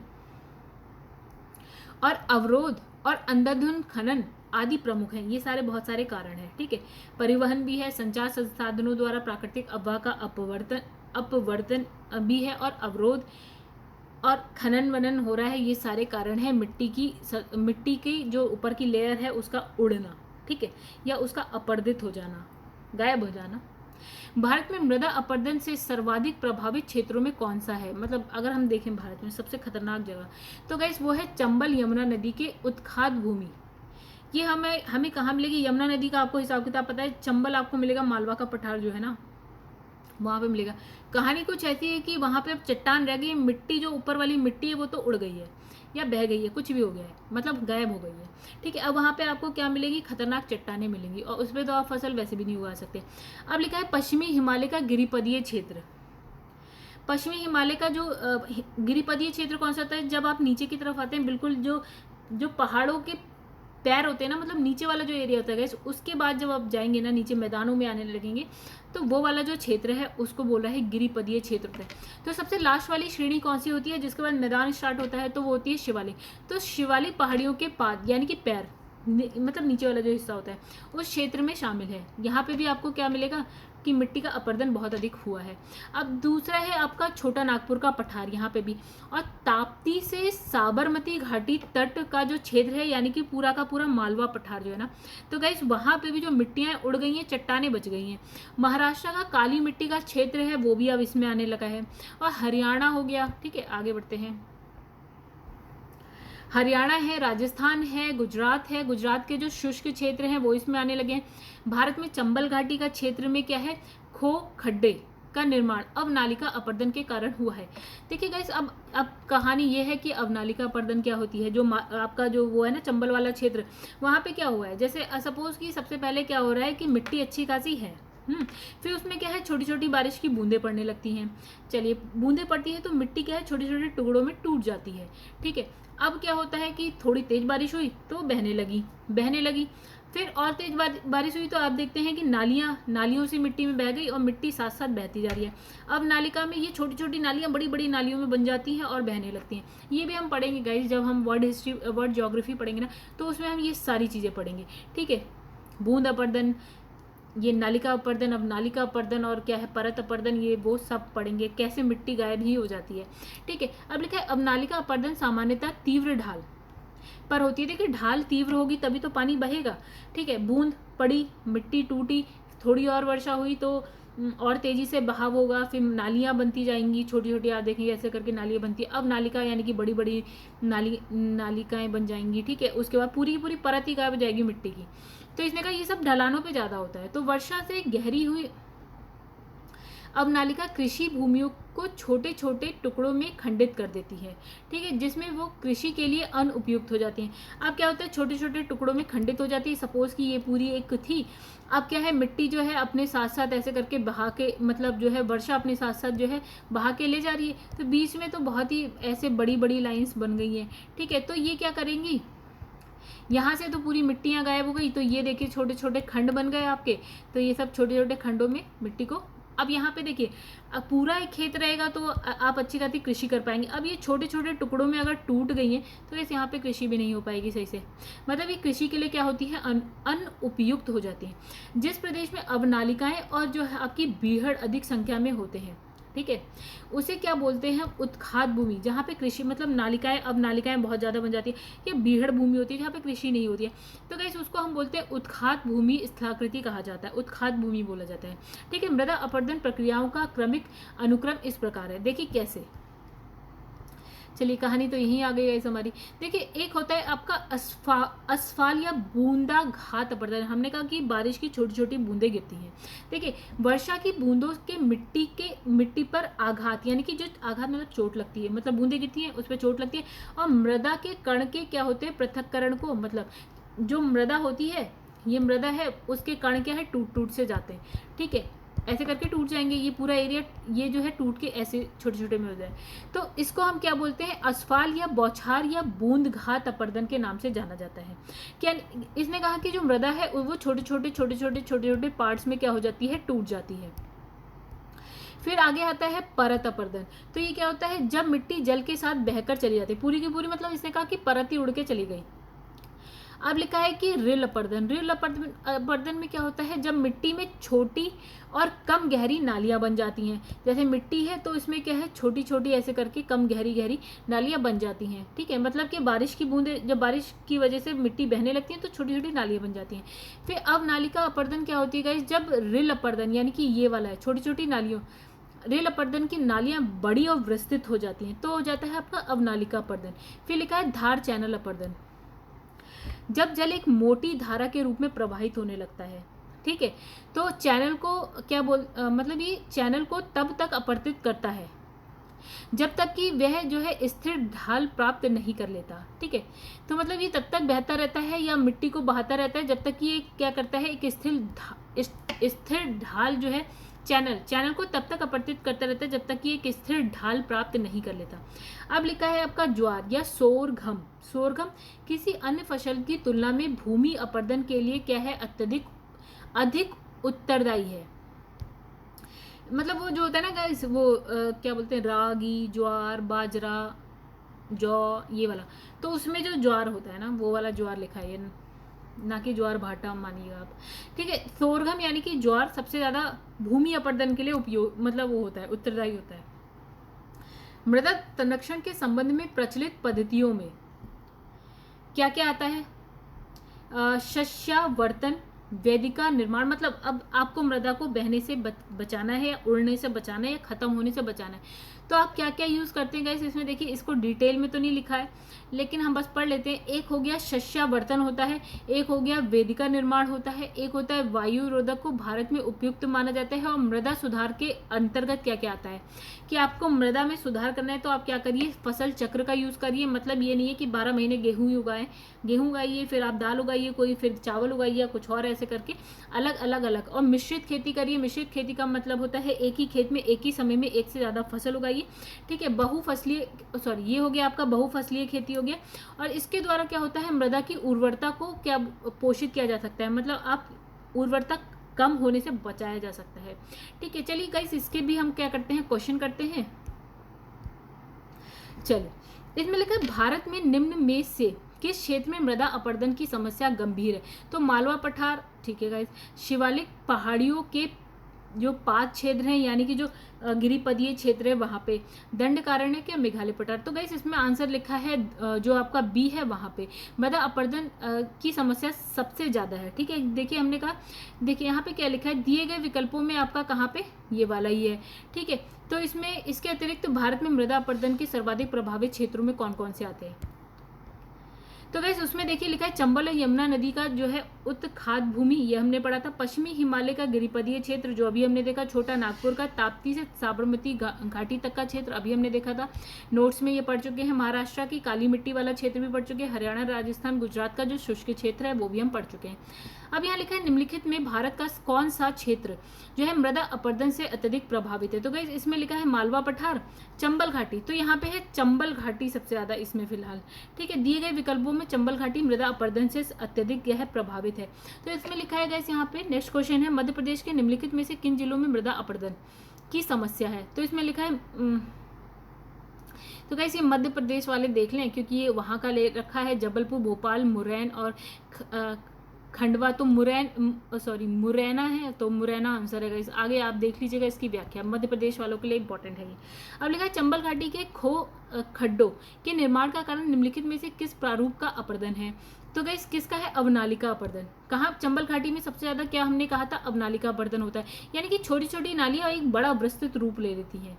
और अवरोध और अंधाधुंध खनन आदि प्रमुख हैं। ये सारे बहुत सारे कारण हैं। ठीक है, परिवहन भी है, संचार संसाधनों द्वारा प्राकृतिक अपवाह का अपवर्तन भी है, और अवरोध और खनन वनन हो रहा है। ये सारे कारण हैं मिट्टी की जो ऊपर की लेयर है उसका उड़ना, ठीक है, या उसका अपरदित हो जाना, गायब हो जाना। भारत में मृदा अपरदन से सर्वाधिक प्रभावित क्षेत्रों में कौन सा है? मतलब अगर हम देखें भारत में सबसे खतरनाक जगह, तो गाइस वो है चंबल यमुना नदी के उत्खात भूमि। ये हमें कहाँ मिलेगी? यमुना नदी का आपको हिसाब किताब पता है। चंबल आपको मिलेगा मालवा का पठार जो है ना, वहाँ पे मिलेगा। कहानी कुछ ऐसी है कि वहाँ पे अब चट्टान रह गई, मिट्टी जो ऊपर वाली मिट्टी है वो तो उड़ गई है या बह गई है, कुछ भी हो गया है, मतलब गायब हो गई है। ठीक है, अब वहाँ पे आपको क्या मिलेगी? खतरनाक चट्टानें मिलेंगी, और उस पर तो आप फसल वैसे भी नहीं उगा सकते। अब लिखा है पश्चिमी हिमालय का गिरिपदीय क्षेत्र। पश्चिमी हिमालय का जो गिरिपदीय क्षेत्र कौन सा होता है? जब आप नीचे की तरफ आते हैं, बिल्कुल जो पहाड़ों के पैर होते हैं ना, मतलब नीचे वाला जो एरिया होता है, उसके बाद जब आप जाएंगे ना नीचे मैदानों में आने लगेंगे, तो वो वाला जो क्षेत्र है उसको बोला है गिरिपदीय क्षेत्र होता है। तो सबसे लास्ट वाली श्रेणी कौन सी होती है जिसके बाद मैदान स्टार्ट होता है? तो वो होती है शिवालिक। तो शिवालिक पहाड़ियों के पाद यानी कि पैर, मतलब नीचे वाला जो हिस्सा होता है, उस क्षेत्र में शामिल है। यहाँ पे भी आपको क्या मिलेगा कि मिट्टी का अपरदन बहुत अधिक हुआ है। अब दूसरा है आपका छोटा नागपुर का पठार, यहाँ पे भी, और ताप्ती से साबरमती घाटी तट का जो क्षेत्र है, यानी कि पूरा का पूरा मालवा पठार जो है ना, तो गाइस वहाँ पे भी जो मिट्टियाँ उड़ गई हैं, चट्टानें बच गई हैं। महाराष्ट्र का काली मिट्टी का क्षेत्र है वो भी अब इसमें आने लगा है, और हरियाणा हो गया। ठीक है, आगे बढ़ते हैं। हरियाणा है, राजस्थान है, गुजरात है। गुजरात के जो शुष्क क्षेत्र हैं वो इसमें आने लगे हैं। भारत में चंबल घाटी का क्षेत्र में क्या है? खड्डे का निर्माण अवनालिका अपरदन के कारण हुआ है। देखिए गाइस, अब कहानी ये है कि अवनालिका अपरदन क्या होती है। जो आपका जो वो है ना चंबल वाला क्षेत्र, वहाँ पे क्या हुआ है? जैसे सपोज कि सबसे पहले क्या हो रहा है कि मिट्टी अच्छी खासी है, फिर उसमें क्या है, छोटी छोटी बारिश की बूंदें पड़ने लगती हैं। चलिए, बूंदें पड़ती है तो मिट्टी क्या है, छोटे छोटे टुकड़ों में टूट जाती है। ठीक है, अब क्या होता है कि थोड़ी तेज बारिश हुई तो बहने लगी, फिर और तेज बारिश हुई तो आप देखते हैं कि नालियों से मिट्टी में बह गई, और मिट्टी साथ साथ बहती जा रही है। अब नालिका में ये छोटी छोटी नालियाँ बड़ी बड़ी नालियों में बन जाती हैं और बहने लगती हैं। ये भी हम पढ़ेंगे गाइस, जब हम वर्ड ज्योग्राफी पढ़ेंगे ना, तो उसमें हम ये सारी चीज़ें पढ़ेंगे। ठीक है, बूंद अपरदन, ये नालिका अपरदन, अब नालिका अपरदन और क्या है परत अपरदन, ये वो सब पढ़ेंगे, कैसे मिट्टी गायब ही हो जाती है। ठीक है, अब लिखा है अब नालिका अपरदन सामान्यतः तीव्र ढाल पर होती है। देखिए, ढाल तीव्र होगी तभी तो पानी बहेगा। ठीक है, बूंद पड़ी, मिट्टी टूटी, थोड़ी और वर्षा हुई तो और तेजी से बहाव होगा, फिर नालियाँ बनती जाएंगी, छोटी छोटी आप देखेंगे ऐसे करके नालियाँ बनती है। अब नालिका यानी कि बड़ी बड़ी नालिकाएँ बन जाएंगी। ठीक है, उसके बाद पूरी पूरी परत ही गायब हो जाएगी मिट्टी की। तो इसने कहा ये सब ढलानों पे ज़्यादा होता है। तो वर्षा से गहरी हुई अवनालिका कृषि भूमियों को छोटे छोटे टुकड़ों में खंडित कर देती है। ठीक है, जिसमें वो कृषि के लिए अनुपयुक्त हो जाती हैं। अब क्या होता है, छोटे छोटे टुकड़ों में खंडित हो जाती है। सपोज कि ये पूरी एक थी, अब क्या है, मिट्टी जो है अपने साथ साथ ऐसे करके बहा के, मतलब जो है वर्षा अपने साथ साथ जो है बहा के ले जा रही है, तो बीच में तो बहुत ही ऐसे बड़ी बड़ी लाइन्स बन गई हैं। ठीक है, तो ये क्या करेंगी, यहाँ से तो पूरी मिट्टियाँ गायब हो गई, तो ये देखिए छोटे छोटे खंड बन गए आपके, तो ये सब छोटे छोटे खंडों में मिट्टी को, अब यहाँ पे देखिए, अब पूरा एक खेत रहेगा तो आप अच्छी खासी कृषि कर पाएंगे। अब ये छोटे छोटे टुकड़ों में अगर टूट गई हैं तो इस यहाँ पे कृषि भी नहीं हो पाएगी सही से, मतलब ये कृषि के लिए क्या होती है, अनुपयुक्त हो जाती है। जिस प्रदेश में अवनालिकाएं और जो है आपकी बीहड़ अधिक संख्या में होते हैं, ठीक है, उसे क्या बोलते हैं, उत्खात भूमि, जहाँ पे कृषि, मतलब नालिकाएं, अब नालिकाएं बहुत ज़्यादा बन जाती है, ये बीहड़ भूमि होती है जहाँ पे कृषि नहीं होती है, तो गाइस उसको हम बोलते हैं उत्खात भूमि स्थलाकृति कहा जाता है, उत्खात भूमि बोला जाता है। ठीक है, मृदा अपरदन प्रक्रियाओं का क्रमिक अनुक्रम इस प्रकार है। देखिए कैसे, चलिए कहानी तो यहीं आ गई है हमारी। देखिए एक होता है आपका असफाल या बूंदाघात अपर्दन। हमने कहा कि बारिश की छोटी छोटी बूंदें गिरती हैं। देखिए वर्षा की बूंदों के मिट्टी पर आघात, यानी कि जो आघात मतलब चोट लगती है, मतलब बूंदें गिरती हैं उस पर चोट लगती है। और मृदा के कण के क्या होते हैं, पृथक्करण को, मतलब जो मृदा होती है, ये मृदा है, उसके कण क्या है, टूट टूट से जाते हैं। ठीक है, ऐसे करके टूट जाएंगे, ये पूरा एरिया ये जो है टूट के ऐसे छोटे छोटे में हो जाए। तो इसको हम क्या बोलते हैं, असफाल या बौछार या बूंदघात अपर्दन के नाम से जाना जाता है। क्या इसने कहा कि जो मृदा है वो छोटे छोटे पार्ट्स में क्या हो जाती है, टूट जाती है। फिर आगे आता है परत अपर्दन। तो ये क्या होता है, जब मिट्टी जल के साथ बहकर चली जाती है पूरी की पूरी, मतलब इसने कहा कि परत ही उड़ के चली गई। अब लिखा है कि रिल अपर्दन। रिल अपर्दन में क्या होता है, जब मिट्टी में छोटी और कम गहरी नालियां बन जाती हैं। जैसे मिट्टी है तो इसमें क्या है, छोटी छोटी ऐसे करके कम गहरी गहरी नालियां बन जाती हैं। ठीक है, मतलब कि बारिश की बूंदें, जब बारिश की वजह से मिट्टी बहने लगती है तो छोटी छोटी नालियां बन जाती हैं। फिर अवनालिका अपर्दन क्या होती है गाइस, जब रिल अपर्दन यानी कि ये वाला है, छोटी छोटी नालियों, रेल अपर्दन की नालियां बड़ी और विस्तृत हो जाती हैं तो हो जाता है आपका अवनालिका अपर्दन। फिर लिखा है धार चैनल अपर्दन। जब जल एक मोटी धारा के रूप में प्रवाहित होने लगता है, ठीक है, तो चैनल को क्या मतलब ये चैनल को तब तक अपवर्तित करता है जब तक कि वह जो है स्थिर ढाल प्राप्त नहीं कर लेता। ठीक है, तो मतलब ये तब तक बहता रहता है या मिट्टी को बहाता रहता है जब तक कि ये क्या करता है, एक स्थिर ढाल जो है, चैनल को तब तक अपवर्तित करता रहता है जब तक कि एक स्थिर ढाल प्राप्त नहीं कर लेता। अब लिखा है आपका ज्वार या सोरघम। सोरघम किसी अन्य फसल की तुलना में भूमि अपर्दन के लिए क्या है, अधिक उत्तरदायी है। मतलब वो जो होता है ना गाइस, वो क्या बोलते हैं, रागी, ज्वार, बाजरा, जौ, ये वाला, तो उसमें जो ज्वार होता है ना, वो वाला ज्वार लिखा है, ना कि ज्वार भाटा मानिएगा आप। ठीक है, सोरघम यानी कि ज्वार सबसे ज्यादा भूमि अपर्दन के लिए उपयोग, मतलब वो होता है, उत्तरदायी होता है। मृदा संरक्षण के संबंध में प्रचलित पद्धतियों में क्या क्या आता है, शस्यावर्तन, वेदिका निर्माण, मतलब अब आपको मृदा को बहने से बचाना है, या उड़ने से बचाना है, या खत्म होने से बचाना है, तो आप क्या क्या यूज करते हैं गाइस इसमें। देखिए इसको डिटेल में तो नहीं लिखा है लेकिन हम बस पढ़ लेते हैं। एक हो गया शस्यावर्तन होता है, एक हो गया वेदिका निर्माण होता है, एक होता है वायु रोधक को भारत में उपयुक्त माना जाता है। और मृदा सुधार के अंतर्गत क्या क्या आता है कि आपको मृदा में सुधार करना है तो आप क्या करिए, फसल चक्र का यूज करिए। मतलब ये नहीं है कि 12 महीने गेहूं ही उगाएं, गेहूं उगाइए फिर आप दाल उगाइए, कोई फिर चावल उगाइए या कुछ और, ऐसे करके अलग अलग। और मिश्रित खेती करिए। मिश्रित खेती का मतलब होता है एक ही खेत में एक ही समय में एक से ज्यादा फसल उगाइए। ठीक है, बहुफसलीय, सॉरी ये हो गया आपका बहुफसलीय खेती हो गया। और इसके द्वारा क्या होता है, मृदा की उर्वरता को क्या पोषित किया जा सकता है, मतलब आप उर्वरता कम होने से बचाया जा सकता है। ठीक है, चलिए गाइस इसके भी हम क्या करते हैं, क्वेश्चन करते हैं। चलिए इसमें लिखा है भारत में निम्न में से किस क्षेत्र में मृदा अपरदन की समस्या गंभीर है। तो मालवा पठार, ठीक है गाइस, शिवालिक पहाड़ियों के जो पात क्षेत्र हैं, यानी कि जो गिरिपदीय क्षेत्र है वहाँ पे, दंडकारण्य के मेघालय पठार। तो गाइस इसमें आंसर लिखा है जो आपका बी है, वहाँ पे मृदा अपरदन की समस्या सबसे ज़्यादा है। ठीक है, देखिए हमने कहा, देखिए यहाँ पे क्या लिखा है, दिए गए विकल्पों में आपका कहाँ पे, ये वाला ही है। ठीक है, तो इसमें इसके अतिरिक्त भारत में मृदा अपरदन के सर्वाधिक प्रभावित क्षेत्रों में कौन कौन से आते हैं। तो वैसे उसमें देखिए लिखा है चंबल और यमुना नदी का जो है उत्खाद भूमि, ये हमने पढ़ा था। पश्चिमी हिमालय का गिरिपदीय क्षेत्र जो अभी हमने देखा, छोटा नागपुर का ताप्ती से साबरमती घाटी तक का क्षेत्र अभी हमने देखा था, नोट्स में ये पढ़ चुके हैं। महाराष्ट्र की काली मिट्टी वाला क्षेत्र भी पढ़ चुके हैं। हरियाणा, राजस्थान, गुजरात का जो शुष्क क्षेत्र है वो भी हम पढ़ चुके हैं। अब यहाँ लिखा है निम्नलिखित में भारत का कौन सा क्षेत्र जो है मृदा अपरदन से अत्यधिक प्रभावित है। तो गाइस इसमें लिखा है मालवा पठार, चंबल घाटी, तो यहाँ पे है चंबल घाटी सबसे ज्यादा इसमें फिलहाल। ठीक है, दिए गए विकल्पों में चंबल घाटी मृदा अपरदन से अत्यधिक यह प्रभावित है। तो इसमें लिखा है गाइस यहाँ पे नेक्स्ट क्वेश्चन है, मध्य प्रदेश के निम्नलिखित में से किन जिलों में मृदा अपरदन की समस्या है। तो इसमें लिखा है तो गाइस ये मध्य प्रदेश वाले देख लें क्योंकि ये वहाँ का ले रखा है, जबलपुर, भोपाल, मुरैन और खंडवा। तो मुरैना है, तो मुरैना आंसर है गाइस। आगे आप देख लीजिएगा इसकी व्याख्या, मध्य प्रदेश वालों के लिए इंपॉर्टेंट है ये। अब लिखा है चंबल घाटी के खड्डों के निर्माण का कारण निम्नलिखित में से किस प्रारूप का अपरदन है। तो गाइस किसका है, अवनालिका अपरदन। कहाँ, चंबल घाटी में सबसे ज्यादा क्या हमने कहा था, अवनालिका अपरदन होता है, यानी कि छोटी छोटी नालियां एक बड़ा विस्तृत रूप ले लेती हैं।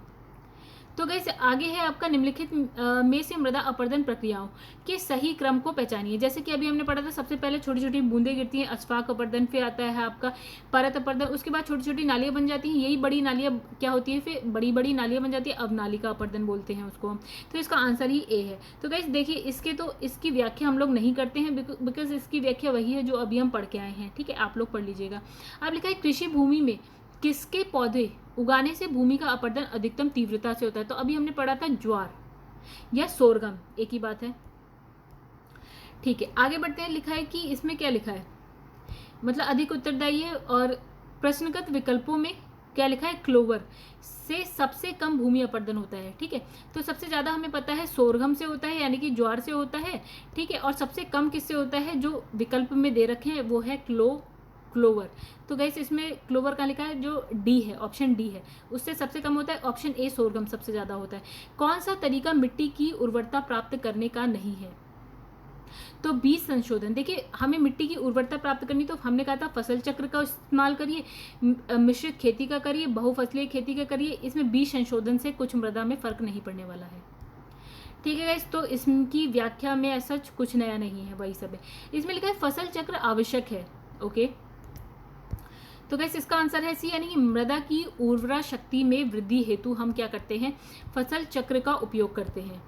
तो गाइस आगे है आपका निम्नलिखित में से मृदा अपरदन प्रक्रियाओं के सही क्रम को पहचानिए। जैसे कि अभी हमने पढ़ा था, सबसे पहले छोटी छोटी बूंदें गिरती हैं, अश्वाक अपरदन, फिर आता है आपका परत अपरदन, उसके बाद छोटी छोटी नालियां बन जाती हैं, यही बड़ी नालियां क्या होती है, फिर बड़ी बड़ी नालियां बन जाती है, अब नालिका अपरदन बोलते हैं उसको हम। तो इसका आंसर ही ए है। तो गाइस देखिए इसकी व्याख्या हम लोग नहीं करते हैं, बिकॉज इसकी व्याख्या वही है जो अभी हम पढ़ के आए हैं, ठीक है, आप लोग पढ़ लीजिएगा। अब लिखा है कृषि भूमि में किसके पौधे उगाने से भूमि का अपरदन अधिकतम तीव्रता से होता है। तो अभी हमने पढ़ा था ज्वार या सोरगम, एक ही बात है, ठीक है। आगे बढ़ते हैं, लिखा है कि इसमें क्या लिखा है, मतलब अधिक उत्तरदायी है, और प्रश्नगत विकल्पों में क्या लिखा है, क्लोवर से सबसे कम भूमि अपरदन होता है, ठीक है। तो सबसे ज्यादा हमें पता है सोरगम से होता है, यानी कि ज्वार से होता है, ठीक है, और सबसे कम किससे होता है, जो विकल्प में दे रखे हैं वो है क्लोवर। तो गाइस इसमें क्लोवर का लिखा है जो डी है, ऑप्शन डी है, उससे सबसे कम होता है, ऑप्शन ए सोरगम सबसे ज्यादा होता है। कौन सा तरीका मिट्टी की उर्वरता प्राप्त करने का नहीं है, तो बीज संशोधन। देखिए हमें मिट्टी की उर्वरता प्राप्त करनी, तो हमने कहा था फसल चक्र का इस्तेमाल करिए, मिश्रित खेती का करिए, बहुफसलीय खेती का करिए, इसमें बीज संशोधन से कुछ मृदा में फर्क नहीं पड़ने वाला है, ठीक है गाइस। तो इसकी व्याख्या में ऐसा कुछ नया नहीं है, वही सब है। इसमें लिखा है फसल चक्र आवश्यक है, ओके। तो गाइस इसका आंसर है सी, यानी कि मृदा की उर्वरा शक्ति में वृद्धि हेतु हम क्या करते हैं, फसल चक्र का उपयोग करते हैं।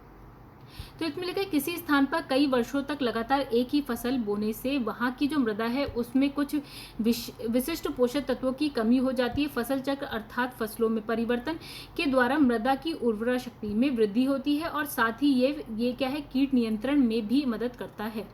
तो इसमें लिखा है किसी स्थान पर कई वर्षों तक लगातार एक ही फसल बोने से वहां की जो मृदा है उसमें कुछ विशिष्ट पोषक तत्वों की कमी हो जाती है। फसल चक्र अर्थात फसलों में परिवर्तन के द्वारा मृदा की उर्वरा शक्ति में वृद्धि होती है, और साथ ही ये क्या है, कीट नियंत्रण में भी मदद करता है।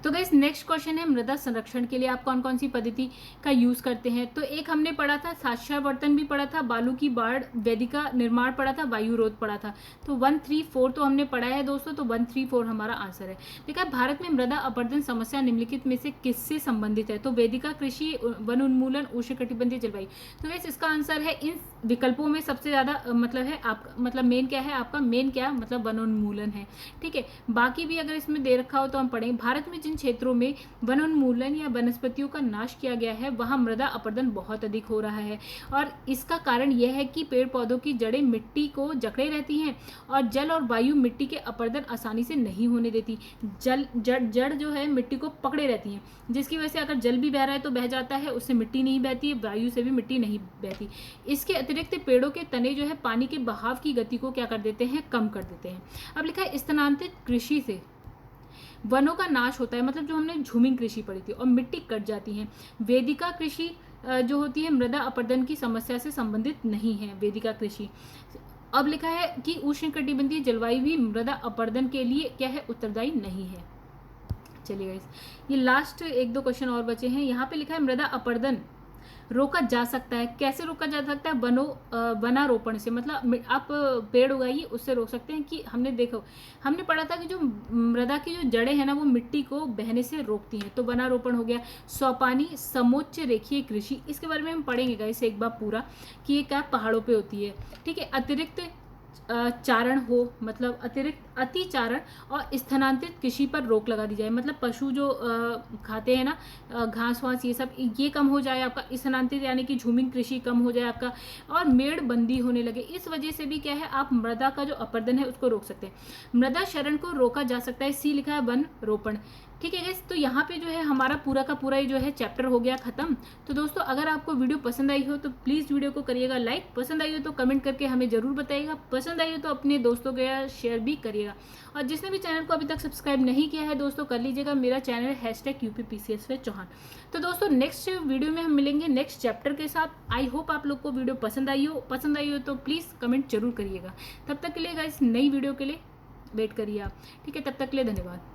तो गाइस नेक्स्ट क्वेश्चन है, मृदा संरक्षण के लिए आप कौन कौन सी पद्धति का यूज करते हैं। तो एक हमने पढ़ा था साक्ष्यावर्तन भी पढ़ा था, बालू की बाढ़, वेदिका निर्माण पढ़ा था, वायु रोध पढ़ा था। तो 1, 3, 4 तो हमने पढ़ा है दोस्तों, तो 1, 3, 4 हमारा आंसर है। देखा भारत में मृदा अपरदन समस्या निम्नलिखित में से किससे संबंधित है, तो वेदिका, कृषि, वन उन्मूलन, उष्णकटिबंधीय जलवायु। तो गाइस इसका आंसर है इन विकल्पों में सबसे ज्यादा मतलब है आपका, मतलब मेन क्या है आपका, मेन क्या मतलब वनोन्मूलन है, ठीक है। बाकी भी अगर इसमें दे रखा हो तो हम पढ़ेंगे। भारत में जिन क्षेत्रों में वनोन्मूलन या वनस्पतियों का नाश किया गया है वहां मृदा अपरदन बहुत अधिक हो रहा है, और इसका कारण यह है कि पेड़ पौधों की जड़ें मिट्टी को जकड़े रहती हैं, और जल और वायु मिट्टी के अपरदन आसानी से नहीं होने देती। जड़ जो है मिट्टी को पकड़े रहती हैं, जिसकी वजह से अगर जल भी बह रहा है तो बह जाता है, उससे मिट्टी नहीं बहती है, वायु से भी मिट्टी नहीं बहती। इसके अतिरिक्त पेड़ों के तने जो है पानी के बहाव की गति को क्या कर देते हैं, कम कर देते हैं। अब लिखा है स्थानांतरित कृषि से वनों का नाश होता है, मतलब जो हमने झूमिंग कृषि पढ़ी थी, और मिट्टी कट जाती है। वेदिका कृषि जो होती है मृदा अपरदन की समस्या से संबंधित नहीं है, वेदिका कृषि। अब लिखा है कि उष्णकटिबंधीय जलवायु भी मृदा अपरदन के लिए क्या है, उत्तरदायी नहीं है। चलिए गाइस ये लास्ट 1-2 क्वेश्चन और बचे हैं। यहाँ पे लिखा है मृदा अपरदन रोका जा सकता है, कैसे रोका जा सकता है, वनारोपण से, मतलब आप पेड़ उगाइए उससे रोक सकते हैं। कि हमने पढ़ा था कि जो मृदा की जो जड़ें हैं ना वो मिट्टी को बहने से रोकती हैं, तो वनारोपण हो गया। सौपानी समोच्च रेखीय कृषि, इसके बारे में हम पढ़ेंगे गाइस एक बार पूरा कि ये क्या पहाड़ों पे होती है, ठीक है। अतिरिक्त चारण हो, मतलब अतिरिक्त अतिचारण और स्थानांतरित कृषि पर रोक लगा दी जाए, मतलब पशु जो खाते हैं ना घास वास ये सब, ये कम हो जाए आपका, स्थानांतरित यानी कि झूमिंग कृषि कम हो जाए आपका, और मेड़ बंदी होने लगे। इस वजह से भी क्या है, आप मृदा का जो अपरदन है उसको रोक सकते हैं। मृदा क्षरण को रोका जा सकता है, सी लिखा है वन रोपण, ठीक है गाइस। तो यहाँ पे जो है हमारा पूरा का पूरा जो है चैप्टर हो गया खत्म। तो दोस्तों अगर आपको वीडियो पसंद आई हो तो प्लीज़ वीडियो को करिएगा लाइक, पसंद आई हो तो कमेंट करके हमें ज़रूर बताइएगा, पसंद आई हो तो अपने दोस्तों के शेयर भी करिएगा, और जिसने भी चैनल को अभी तक सब्सक्राइब नहीं किया है दोस्तों कर लीजिएगा। मेरा चैनल #UPPCS चौहान। तो दोस्तों नेक्स्ट वीडियो में हम मिलेंगे नेक्स्ट चैप्टर के साथ। आई होप आप लोग को वीडियो पसंद आई हो तो प्लीज़ कमेंट जरूर करिएगा। तब तक के लिए गाइस नई वीडियो के लिए वेट करिए आप, ठीक है। तब तक के लिए धन्यवाद।